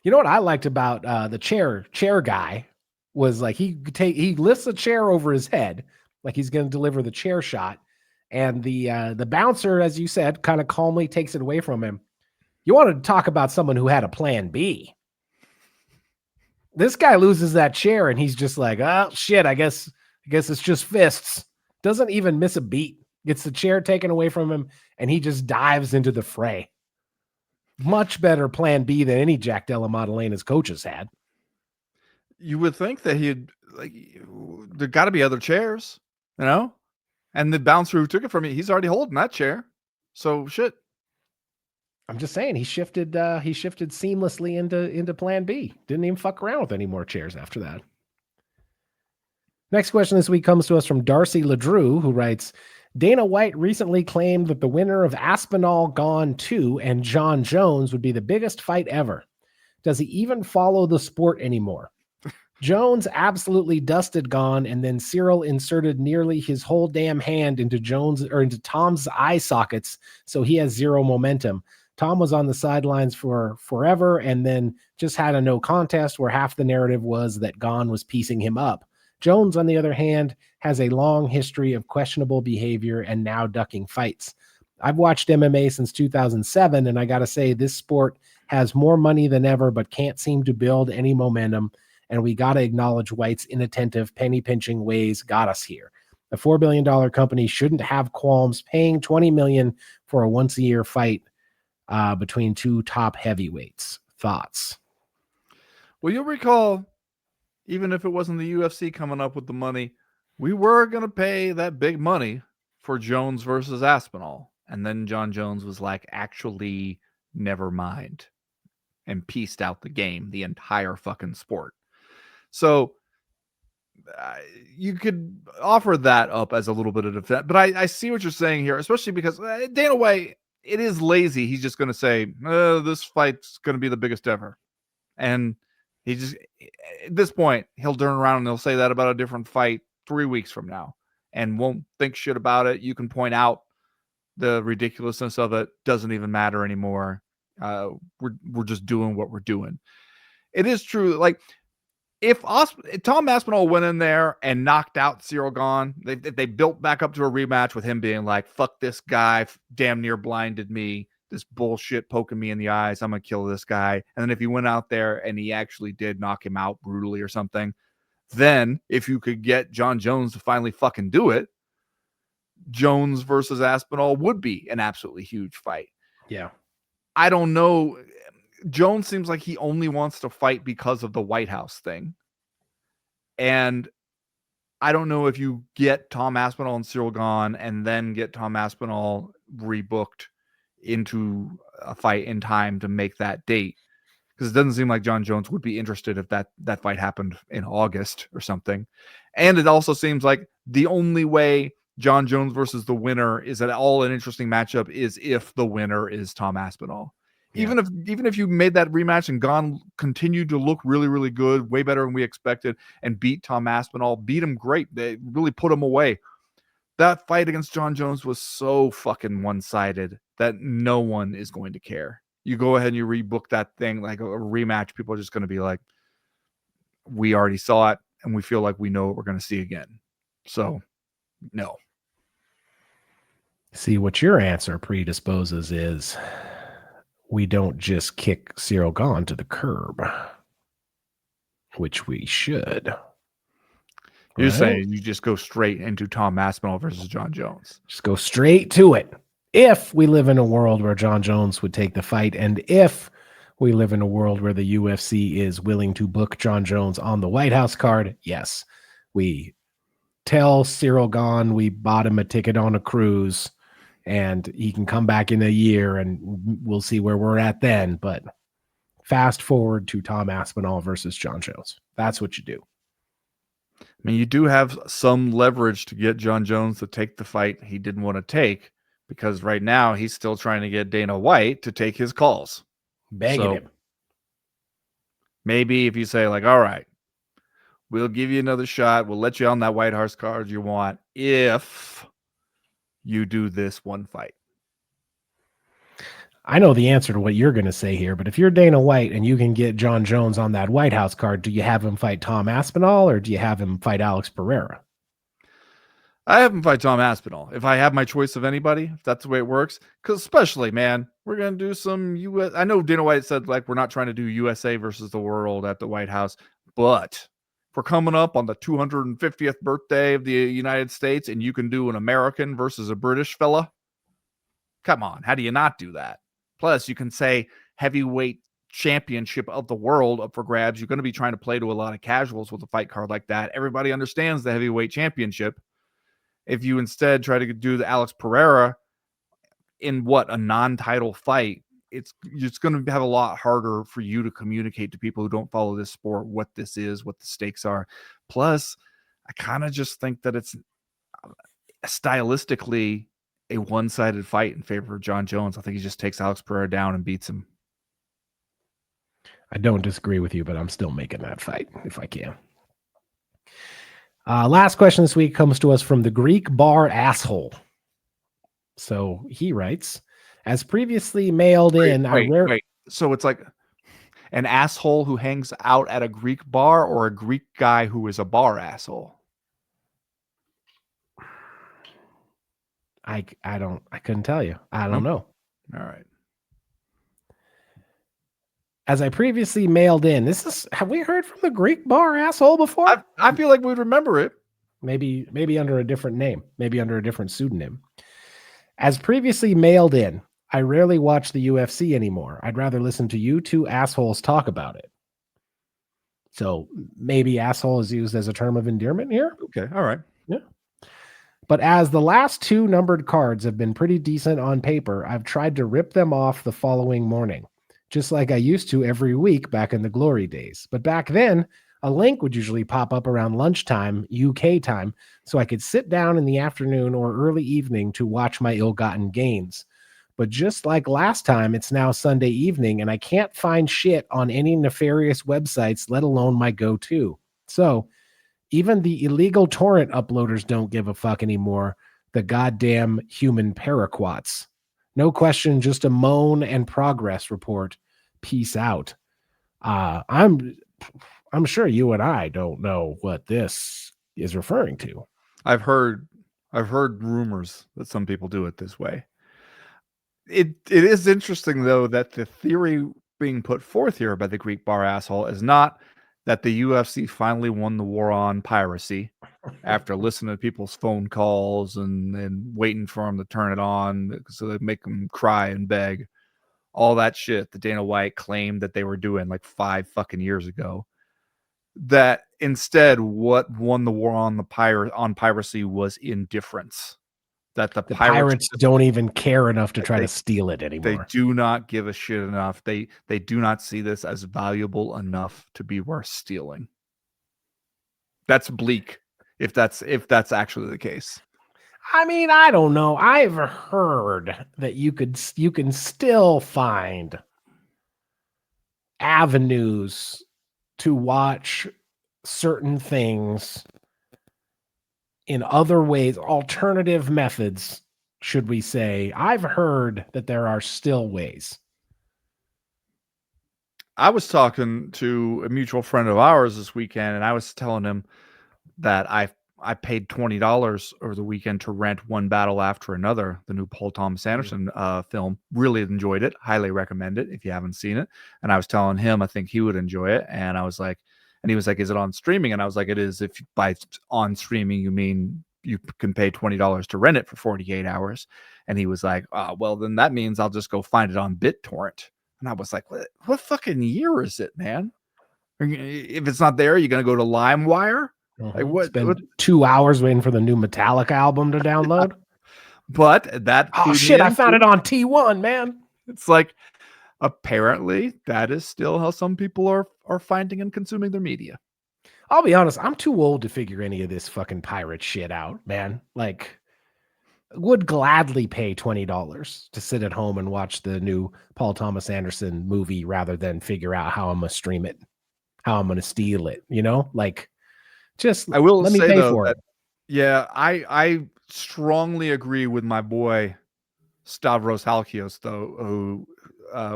You know what I liked about the chair guy was, like, he lifts a chair over his head, like he's going to deliver the chair shot. And the bouncer, as you said, kind of calmly takes it away from him. You wanted to talk about someone who had a plan B. This guy loses that chair and he's just like, oh shit, I guess it's just fists. Doesn't even miss a beat. Gets the chair taken away from him and he just dives into the fray. Much better plan B than any Jack Della Maddalena's coaches had. You would think that there got to be other chairs, and the bouncer who took it from you, he's already holding that chair. So shit. I'm just saying he shifted seamlessly into plan B. Didn't even fuck around with any more chairs after that. Next question this week comes to us from Darcy LeDrew, who writes, Dana White recently claimed that the winner of Aspinall Gone 2 and John Jones would be the biggest fight ever. Does he even follow the sport anymore? Jones absolutely dusted Gone, and then Cyril inserted nearly his whole damn hand into Tom's eye sockets, so he has zero momentum. Tom was on the sidelines for forever and then just had a no contest where half the narrative was that Gone was piecing him up. Jones, on the other hand, has a long history of questionable behavior and now ducking fights. I've watched MMA since 2007, and I got to say, this sport has more money than ever, but can't seem to build any momentum. And we got to acknowledge White's inattentive, penny-pinching ways got us here. A $4 billion company shouldn't have qualms paying $20 million for a once-a-year fight between two top heavyweights. Thoughts? Well, you'll recall, even if it wasn't the UFC coming up with the money, we were going to pay that big money for Jones versus Aspinall. And then John Jones was like, actually, never mind. And pieced out the game, the entire fucking sport. So you could offer that up as a little bit of defense. But I see what you're saying here, especially because Dana White, it is lazy. He's just going to say, this fight's going to be the biggest ever. And he just, at this point, he'll turn around and he'll say that about a different fight 3 weeks from now and won't think shit about it. You can point out the ridiculousness of it. Doesn't even matter anymore. We're just doing what we're doing. It is true. Like, if Tom Aspinall went in there and knocked out Cyril Gone, they built back up to a rematch with him being like, fuck this guy, damn near blinded me, this bullshit poking me in the eyes, I'm going to kill this guy. And then if he went out there and he actually did knock him out brutally or something, then if you could get John Jones to finally fucking do it, Jones versus Aspinall would be an absolutely huge fight. Yeah. I don't know. Jones seems like he only wants to fight because of the White House thing. And I don't know if you get Tom Aspinall and Cyril Gahn and then get Tom Aspinall rebooked into a fight in time to make that date. Because it doesn't seem like John Jones would be interested if that fight happened in August or something. And it also seems like the only way John Jones versus the winner is at all an interesting matchup is if the winner is Tom Aspinall. Yeah. Even if you made that rematch and Gahn continued to look really, really good, way better than we expected, and beat Tom Aspinall, beat him great. They really put him away. That fight against John Jones was so fucking one-sided that no one is going to care. You go ahead and you rebook that thing like a rematch, people are just going to be like, we already saw it and we feel like we know what we're going to see again. So, no. See, what your answer predisposes is we don't just kick Cyril Gahn to the curb, which we should. You're saying you just go straight into Tom Aspinall versus John Jones. Just go straight to it. If we live in a world where John Jones would take the fight, and if we live in a world where the UFC is willing to book John Jones on the White House card, yes, we tell Cyril Gahn we bought him a ticket on a cruise and he can come back in a year and we'll see where we're at then. But fast forward to Tom Aspinall versus John Jones. That's what you do. I mean, you do have some leverage to get John Jones to take the fight he didn't want to take, because right now he's still trying to get Dana White to take his calls. Begging him. Maybe if you say like, all right, we'll give you another shot. We'll let you on that White House card you want if you do this one fight. I know the answer to what you're going to say here, but if you're Dana White and you can get John Jones on that White House card, do you have him fight Tom Aspinall or do you have him fight Alex Pereira? I have him fight Tom Aspinall. If I have my choice of anybody, if that's the way it works, because especially, man, we're going to do some U.S. I know Dana White said, like, we're not trying to do USA versus the world at the White House, but if we're coming up on the 250th birthday of the United States and you can do an American versus a British fella, come on, how do you not do that? Plus, you can say heavyweight championship of the world up for grabs. You're going to be trying to play to a lot of casuals with a fight card like that. Everybody understands the heavyweight championship. If you instead try to do the Alex Pereira in a non-title fight, it's going to have a lot harder for you to communicate to people who don't follow this sport what this is, what the stakes are. Plus, I kind of just think that it's stylistically a one-sided fight in favor of John Jones. I think he just takes Alex Pereira down and beats him. I don't disagree with you, but I'm still making that fight if I can. Last question this week comes to us from the Greek bar asshole. So he writes, as previously mailed in. Wait. So it's like an asshole who hangs out at a Greek bar or a Greek guy who is a bar asshole? I couldn't tell you. I don't know. All right. As I previously mailed in, have we heard from the Greek bar asshole before? I feel like we'd remember it. Maybe under a different name, maybe under a different pseudonym. As previously mailed in, I rarely watch the UFC anymore. I'd rather listen to you two assholes talk about it. So maybe asshole is used as a term of endearment here. Okay. All right. Yeah. But as the last two numbered cards have been pretty decent on paper, I've tried to rip them off the following morning, just like I used to every week back in the glory days. But back then, a link would usually pop up around lunchtime, UK time, so I could sit down in the afternoon or early evening to watch my ill-gotten gains. But just like last time, it's now Sunday evening, and I can't find shit on any nefarious websites, let alone my go-to. So even the illegal torrent uploaders don't give a fuck anymore. The goddamn human paraquats. No question, just a moan and progress report. Peace out. I'm sure you and I don't know what this is referring to. I've heard rumors that some people do it this way. It is interesting though that the theory being put forth here by the Greek bar asshole is not that the UFC finally won the war on piracy after listening to people's phone calls and waiting for them to turn it on so they make them cry and beg. all that shit that Dana White claimed that they were doing like 5 fucking years ago. That instead, what won the war on piracy was indifference. That the pirates don't even care enough to try to steal it they anymore. do not give a shit enough. They do not see this as valuable enough to be worth stealing. That's bleak if that's actually the case. I mean, I don't know. I've heard that you can still find avenues to watch certain things in other ways, alternative methods, should we say. I've heard that there are still ways. I was talking to a mutual friend of ours this weekend, and I was telling him that I paid $20 over the weekend to rent One Battle After Another, the new Paul Thomas Anderson film. Really enjoyed it. Highly recommend it if you haven't seen it. And I was telling him I think he would enjoy it. And I was like, and he was like, is it on streaming? And I was like, it is. If by on streaming you mean you can pay $20 to rent it for 48 hours. And he was like, well, then that means I'll just go find it on BitTorrent. And I was like, what fucking year is it, man? If it's not there, you're going to go to LimeWire? Like what? Spend 2 hours waiting for the new Metallica album to download. But that shit, I found it on T1, man. It's like, apparently that is still how some people are finding and consuming their media. I'll be honest, I'm too old to figure any of this fucking pirate shit out, man. Like, would gladly pay $20 to sit at home and watch the new Paul Thomas Anderson movie rather than figure out how I'm gonna stream it, how I'm gonna steal it, you know? Like, just I will let me say pay though for that, it. yeah, I strongly agree with my boy Stavros Halkios, though, who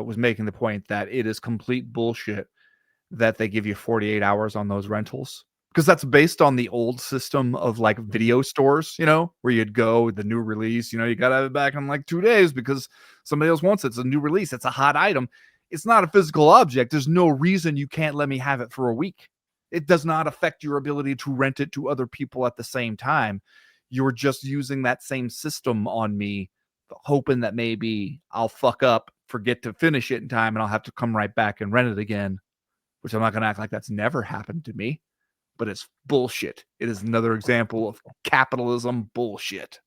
was making the point that it is complete bullshit that they give you 48 hours on those rentals, because that's based on the old system of like video stores, you know, where you'd go, the new release, you know, you got to have it back in like 2 days because somebody else wants it. It's a new release. It's a hot item. It's not a physical object. There's no reason you can't let me have it for a week. It does not affect your ability to rent it to other people at the same time. You're just using that same system on me, hoping that maybe I'll fuck up, forget to finish it in time, and I'll have to come right back and rent it again, which I'm not going to act like that's never happened to me, but it's bullshit. It is another example of capitalism bullshit.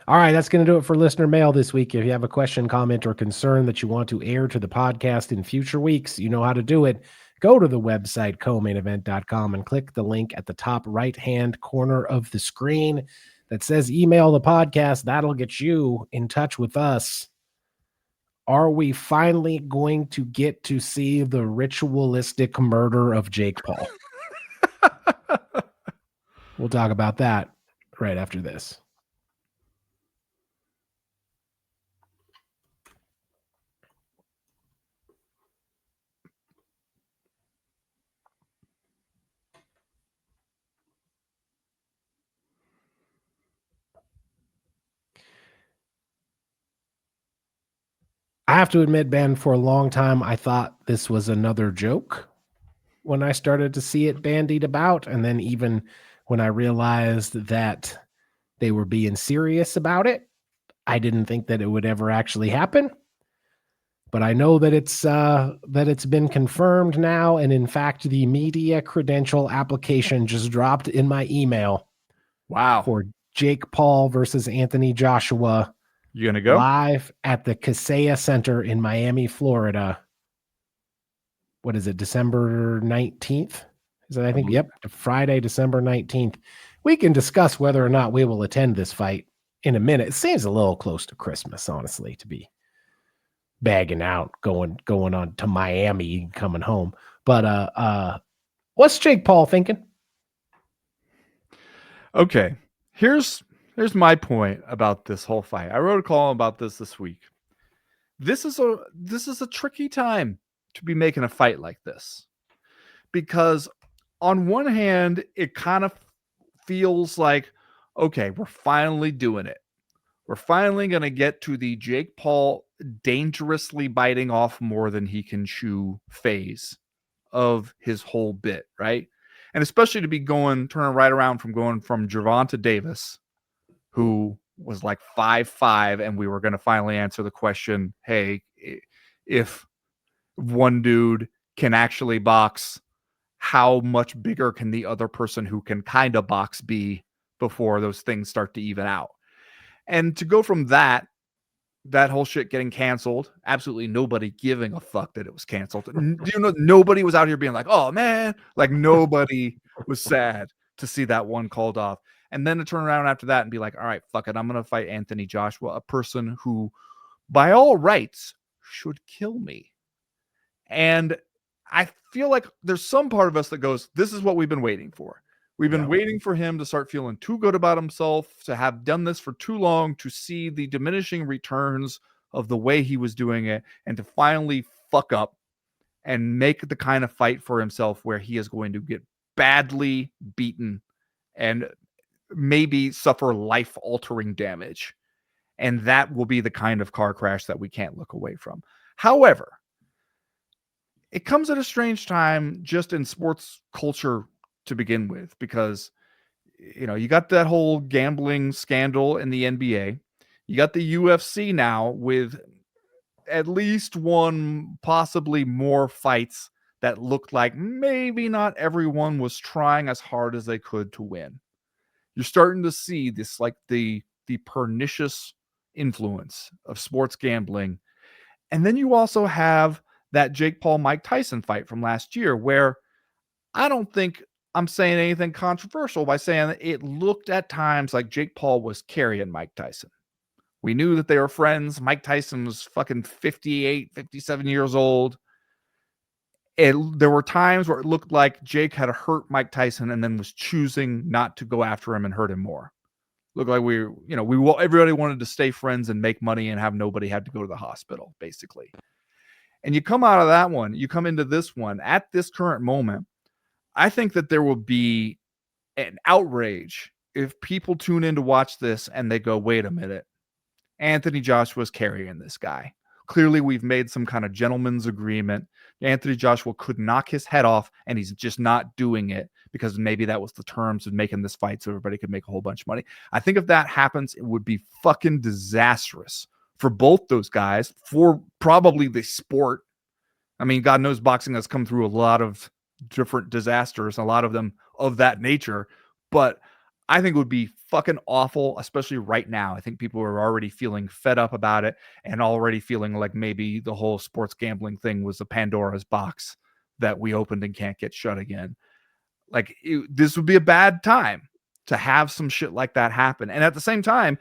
All right, that's going to do it for listener mail this week. If you have a question, comment, or concern that you want to air to the podcast in future weeks, you know how to do it. Go to the website, comainevent.com, and click the link at the top right-hand corner of the screen that says email the podcast. That'll get you in touch with us. Are we finally going to get to see the ritualistic murder of Jake Paul? We'll talk about that right after this. I have to admit, Ben, for a long time, I thought this was another joke when I started to see it bandied about. And then even when I realized that they were being serious about it, I didn't think that it would ever actually happen. But I know that it's been confirmed now. And in fact, the media credential application just dropped in my email. Wow. For Jake Paul versus Anthony Joshua. You gonna go? Live at the Kaseya Center in Miami, Florida. What is it, December 19th? Is it, I think, yep, Friday, December 19th. We can discuss whether or not we will attend this fight in a minute. It seems a little close to Christmas, honestly, to be bagging out, going on to Miami, coming home. But what's Jake Paul thinking? Okay, here's my point about this whole fight. I wrote a column about this week. This is a tricky time to be making a fight like this, because on one hand, it kind of feels like, okay, we're finally doing it. We're finally going to get to the Jake Paul dangerously biting off more than he can chew phase of his whole bit, right? And especially to be turning right around from going from Gervonta Davis, who was like 5-5, and we were going to finally answer the question, hey, if one dude can actually box, how much bigger can the other person who can kind of box be before those things start to even out? And to go from that whole shit getting canceled, absolutely nobody giving a fuck that it was canceled. Nobody was out here being like, oh man, like nobody was sad to see that one called off. And then to turn around after that and be like, all right, fuck it, I'm going to fight Anthony Joshua, a person who by all rights should kill me. And I feel like there's some part of us that goes, this is what we've been waiting for. We've been waiting for him to start feeling too good about himself, to have done this for too long, to see the diminishing returns of the way he was doing it, and to finally fuck up and make the kind of fight for himself where he is going to get badly beaten and maybe suffer life-altering damage. And that will be the kind of car crash that we can't look away from. However, it comes at a strange time just in sports culture to begin with, because you got that whole gambling scandal in the NBA. You got the UFC now with at least one, possibly more fights that looked like maybe not everyone was trying as hard as they could to win. You're starting to see this, like the pernicious influence of sports gambling. And then you also have that Jake Paul Mike Tyson fight from last year, where I don't think I'm saying anything controversial by saying that it looked at times like Jake Paul was carrying Mike Tyson. We knew that they were friends. Mike Tyson was fucking 58, 57 years old. There were times where it looked like Jake had hurt Mike Tyson and then was choosing not to go after him and hurt him more. Looked like everybody wanted to stay friends and make money and have nobody had to go to the hospital, basically. And you come out of that one, you come into this one at this current moment. I think that there will be an outrage if people tune in to watch this and they go, wait a minute, Anthony Joshua's carrying this guy. Clearly, we've made some kind of gentleman's agreement. Anthony Joshua could knock his head off, and he's just not doing it because maybe that was the terms of making this fight so everybody could make a whole bunch of money. I think if that happens, it would be fucking disastrous for both those guys, for probably the sport. I mean, God knows boxing has come through a lot of different disasters, a lot of them of that nature, but I think it would be fucking awful, especially right now. I think people are already feeling fed up about it and already feeling like maybe the whole sports gambling thing was a Pandora's box that we opened and can't get shut again. Like, this would be a bad time to have some shit like that happen. And at the same time,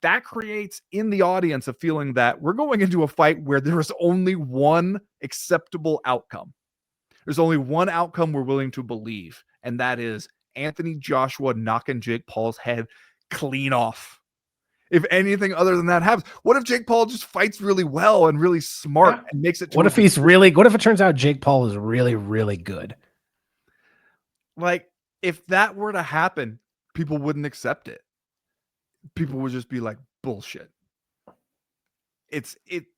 that creates in the audience a feeling that we're going into a fight where there is only one acceptable outcome. There's only one outcome we're willing to believe, and that is Anthony Joshua knocking Jake Paul's head clean off. If anything other than that happens, what if Jake Paul just fights really well and really smart and makes it? What if it turns out Jake Paul is really, really good? Like, if that were to happen, people wouldn't accept it. People would just be like, bullshit.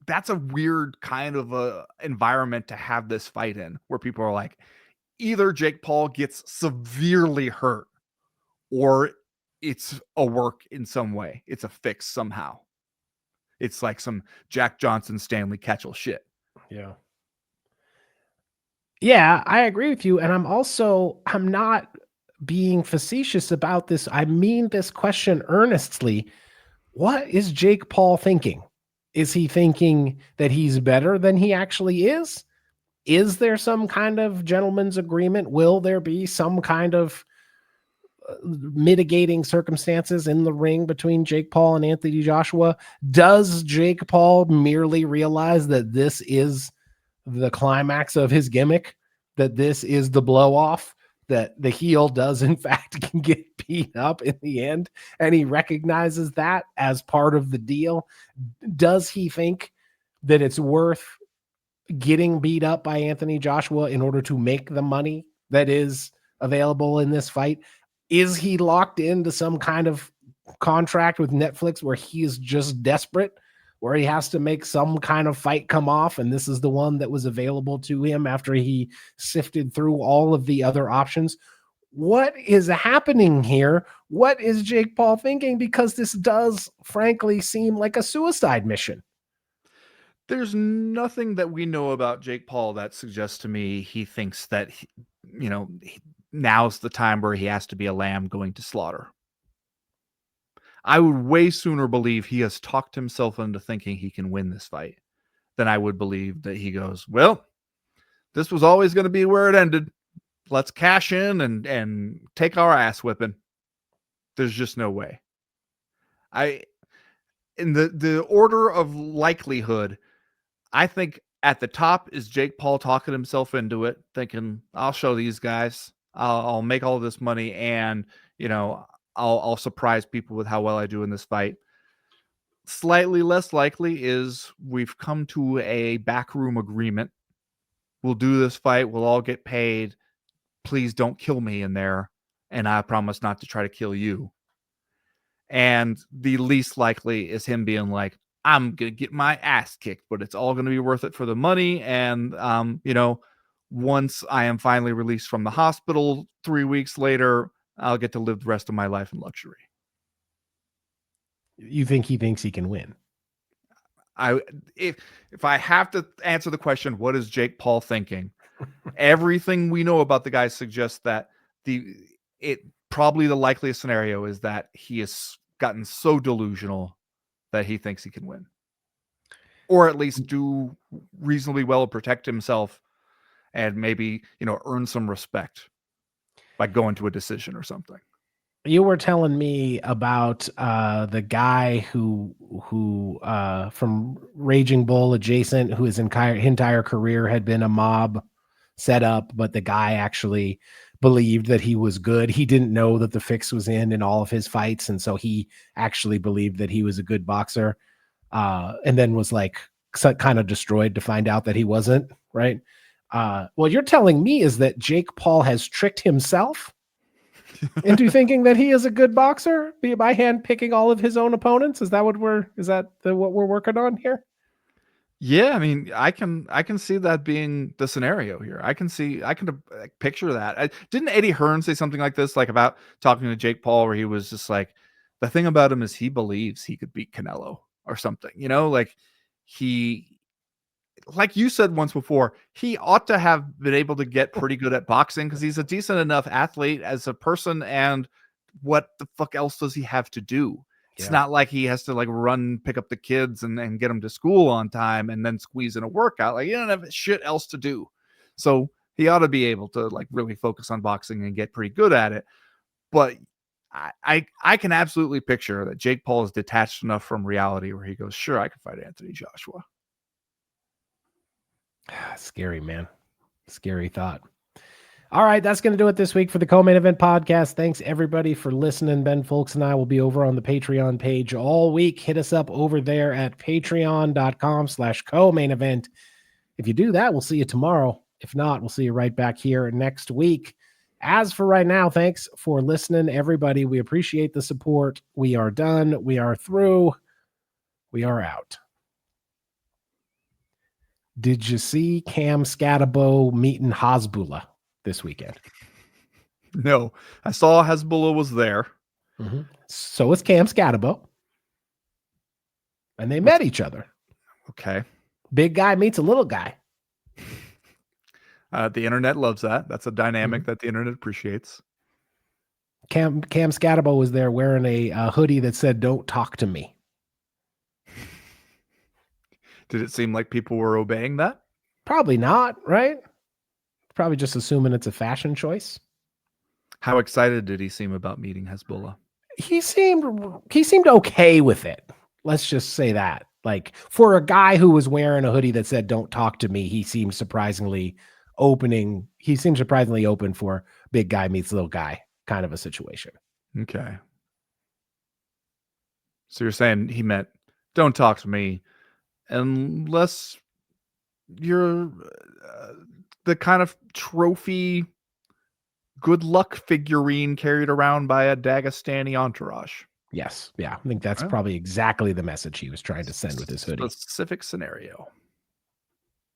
That's a weird kind of a environment to have this fight in, where people are like, either Jake Paul gets severely hurt or it's a work in some way. It's a fix somehow. It's like some Jack Johnson, Stanley Ketchel shit. Yeah. Yeah, I agree with you. And I'm not being facetious about this. I mean this question earnestly. What is Jake Paul thinking? Is he thinking that he's better than he actually is? Is there some kind of gentleman's agreement? Will there be some kind of mitigating circumstances in the ring between Jake Paul and Anthony Joshua? Does Jake Paul merely realize that this is the climax of his gimmick, that this is the blow off, that the heel does in fact can get beat up in the end, and he recognizes that as part of the deal? Does he think that it's worth getting beat up by Anthony Joshua in order to make the money that is available in this fight? Is he locked into some kind of contract with Netflix where he is just desperate, where he has to make some kind of fight come off, and this is the one that was available to him after he sifted through all of the other options? what is happening here? What is Jake Paul thinking? Because this does, frankly, seem like a suicide mission. There's nothing that we know about Jake Paul that suggests to me he thinks that, now's the time where he has to be a lamb going to slaughter. I would way sooner believe he has talked himself into thinking he can win this fight than I would believe that he goes, well, this was always going to be where it ended. Let's cash in and take our ass whipping. There's just no way. In the order of likelihood, I think at the top is Jake Paul talking himself into it, thinking, I'll show these guys. I'll make all this money, and I'll surprise people with how well I do in this fight. Slightly less likely is we've come to a backroom agreement. We'll do this fight. We'll all get paid. Please don't kill me in there, and I promise not to try to kill you. And the least likely is him being like, I'm going to get my ass kicked, but it's all going to be worth it for the money. And, once I am finally released from the hospital 3 weeks later, I'll get to live the rest of my life in luxury. You think he thinks he can win? If I have to answer the question, what is Jake Paul thinking? Everything we know about the guy suggests that probably the likeliest scenario is that he has gotten so delusional that he thinks he can win, or at least do reasonably well to protect himself and maybe, earn some respect by going to a decision or something. You were telling me about the guy who from Raging Bull adjacent, who his entire career had been a mob setup, but the guy actually believed that he was good. He didn't know that the fix was in all of his fights, and so he actually believed that he was a good boxer, and then was like kind of destroyed to find out that he wasn't, right? What you're telling me is that Jake Paul has tricked himself into thinking that he is a good boxer by hand picking all of his own opponents. Is that what we're working on here? Yeah, I mean, I can see that being the scenario here. I can picture that. Didn't Eddie Hearn say something like this, like about talking to Jake Paul, where he was just like, the thing about him is he believes he could beat Canelo or something, like like you said once before, he ought to have been able to get pretty good at boxing because he's a decent enough athlete as a person. And what the fuck else does he have to do? It's not like he has to like run, pick up the kids and get them to school on time and then squeeze in a workout. Like, he don't have shit else to do. So he ought to be able to like really focus on boxing and get pretty good at it. But I can absolutely picture that Jake Paul is detached enough from reality where he goes, sure, I can fight Anthony Joshua. Scary, man. Scary thought. All right, that's going to do it this week for the Co-Main Event podcast. Thanks, everybody, for listening. Ben Folks and I will be over on the Patreon page all week. Hit us up over there at patreon.com/co-main event. If you do that, we'll see you tomorrow. If not, we'll see you right back here next week. As for right now, thanks for listening, everybody. We appreciate the support. We are done. We are through. We are out. Did you see Cam Scatabo meeting Hasbullah this weekend? No, I saw Hezbollah was there. Mm-hmm. So is Cam Scatabo. And they met each other. Okay. Big guy meets a little guy. The internet loves that. That's a dynamic that the internet appreciates. Cam Scatabo was there wearing a hoodie that said, "Don't talk to me." Did it seem like people were obeying that? Probably not, right? Probably just assuming it's a fashion choice. How excited did he seem about meeting Hezbollah? He seemed okay with it. Let's just say that. Like, for a guy who was wearing a hoodie that said "Don't talk to me," he seemed surprisingly open for big guy meets little guy kind of a situation. Okay. So you're saying he meant don't talk to me unless you're the kind of trophy good luck figurine carried around by a Dagestani entourage. Yes. Yeah. I think that's probably exactly the message he was trying to send with his hoodie. Specific scenario.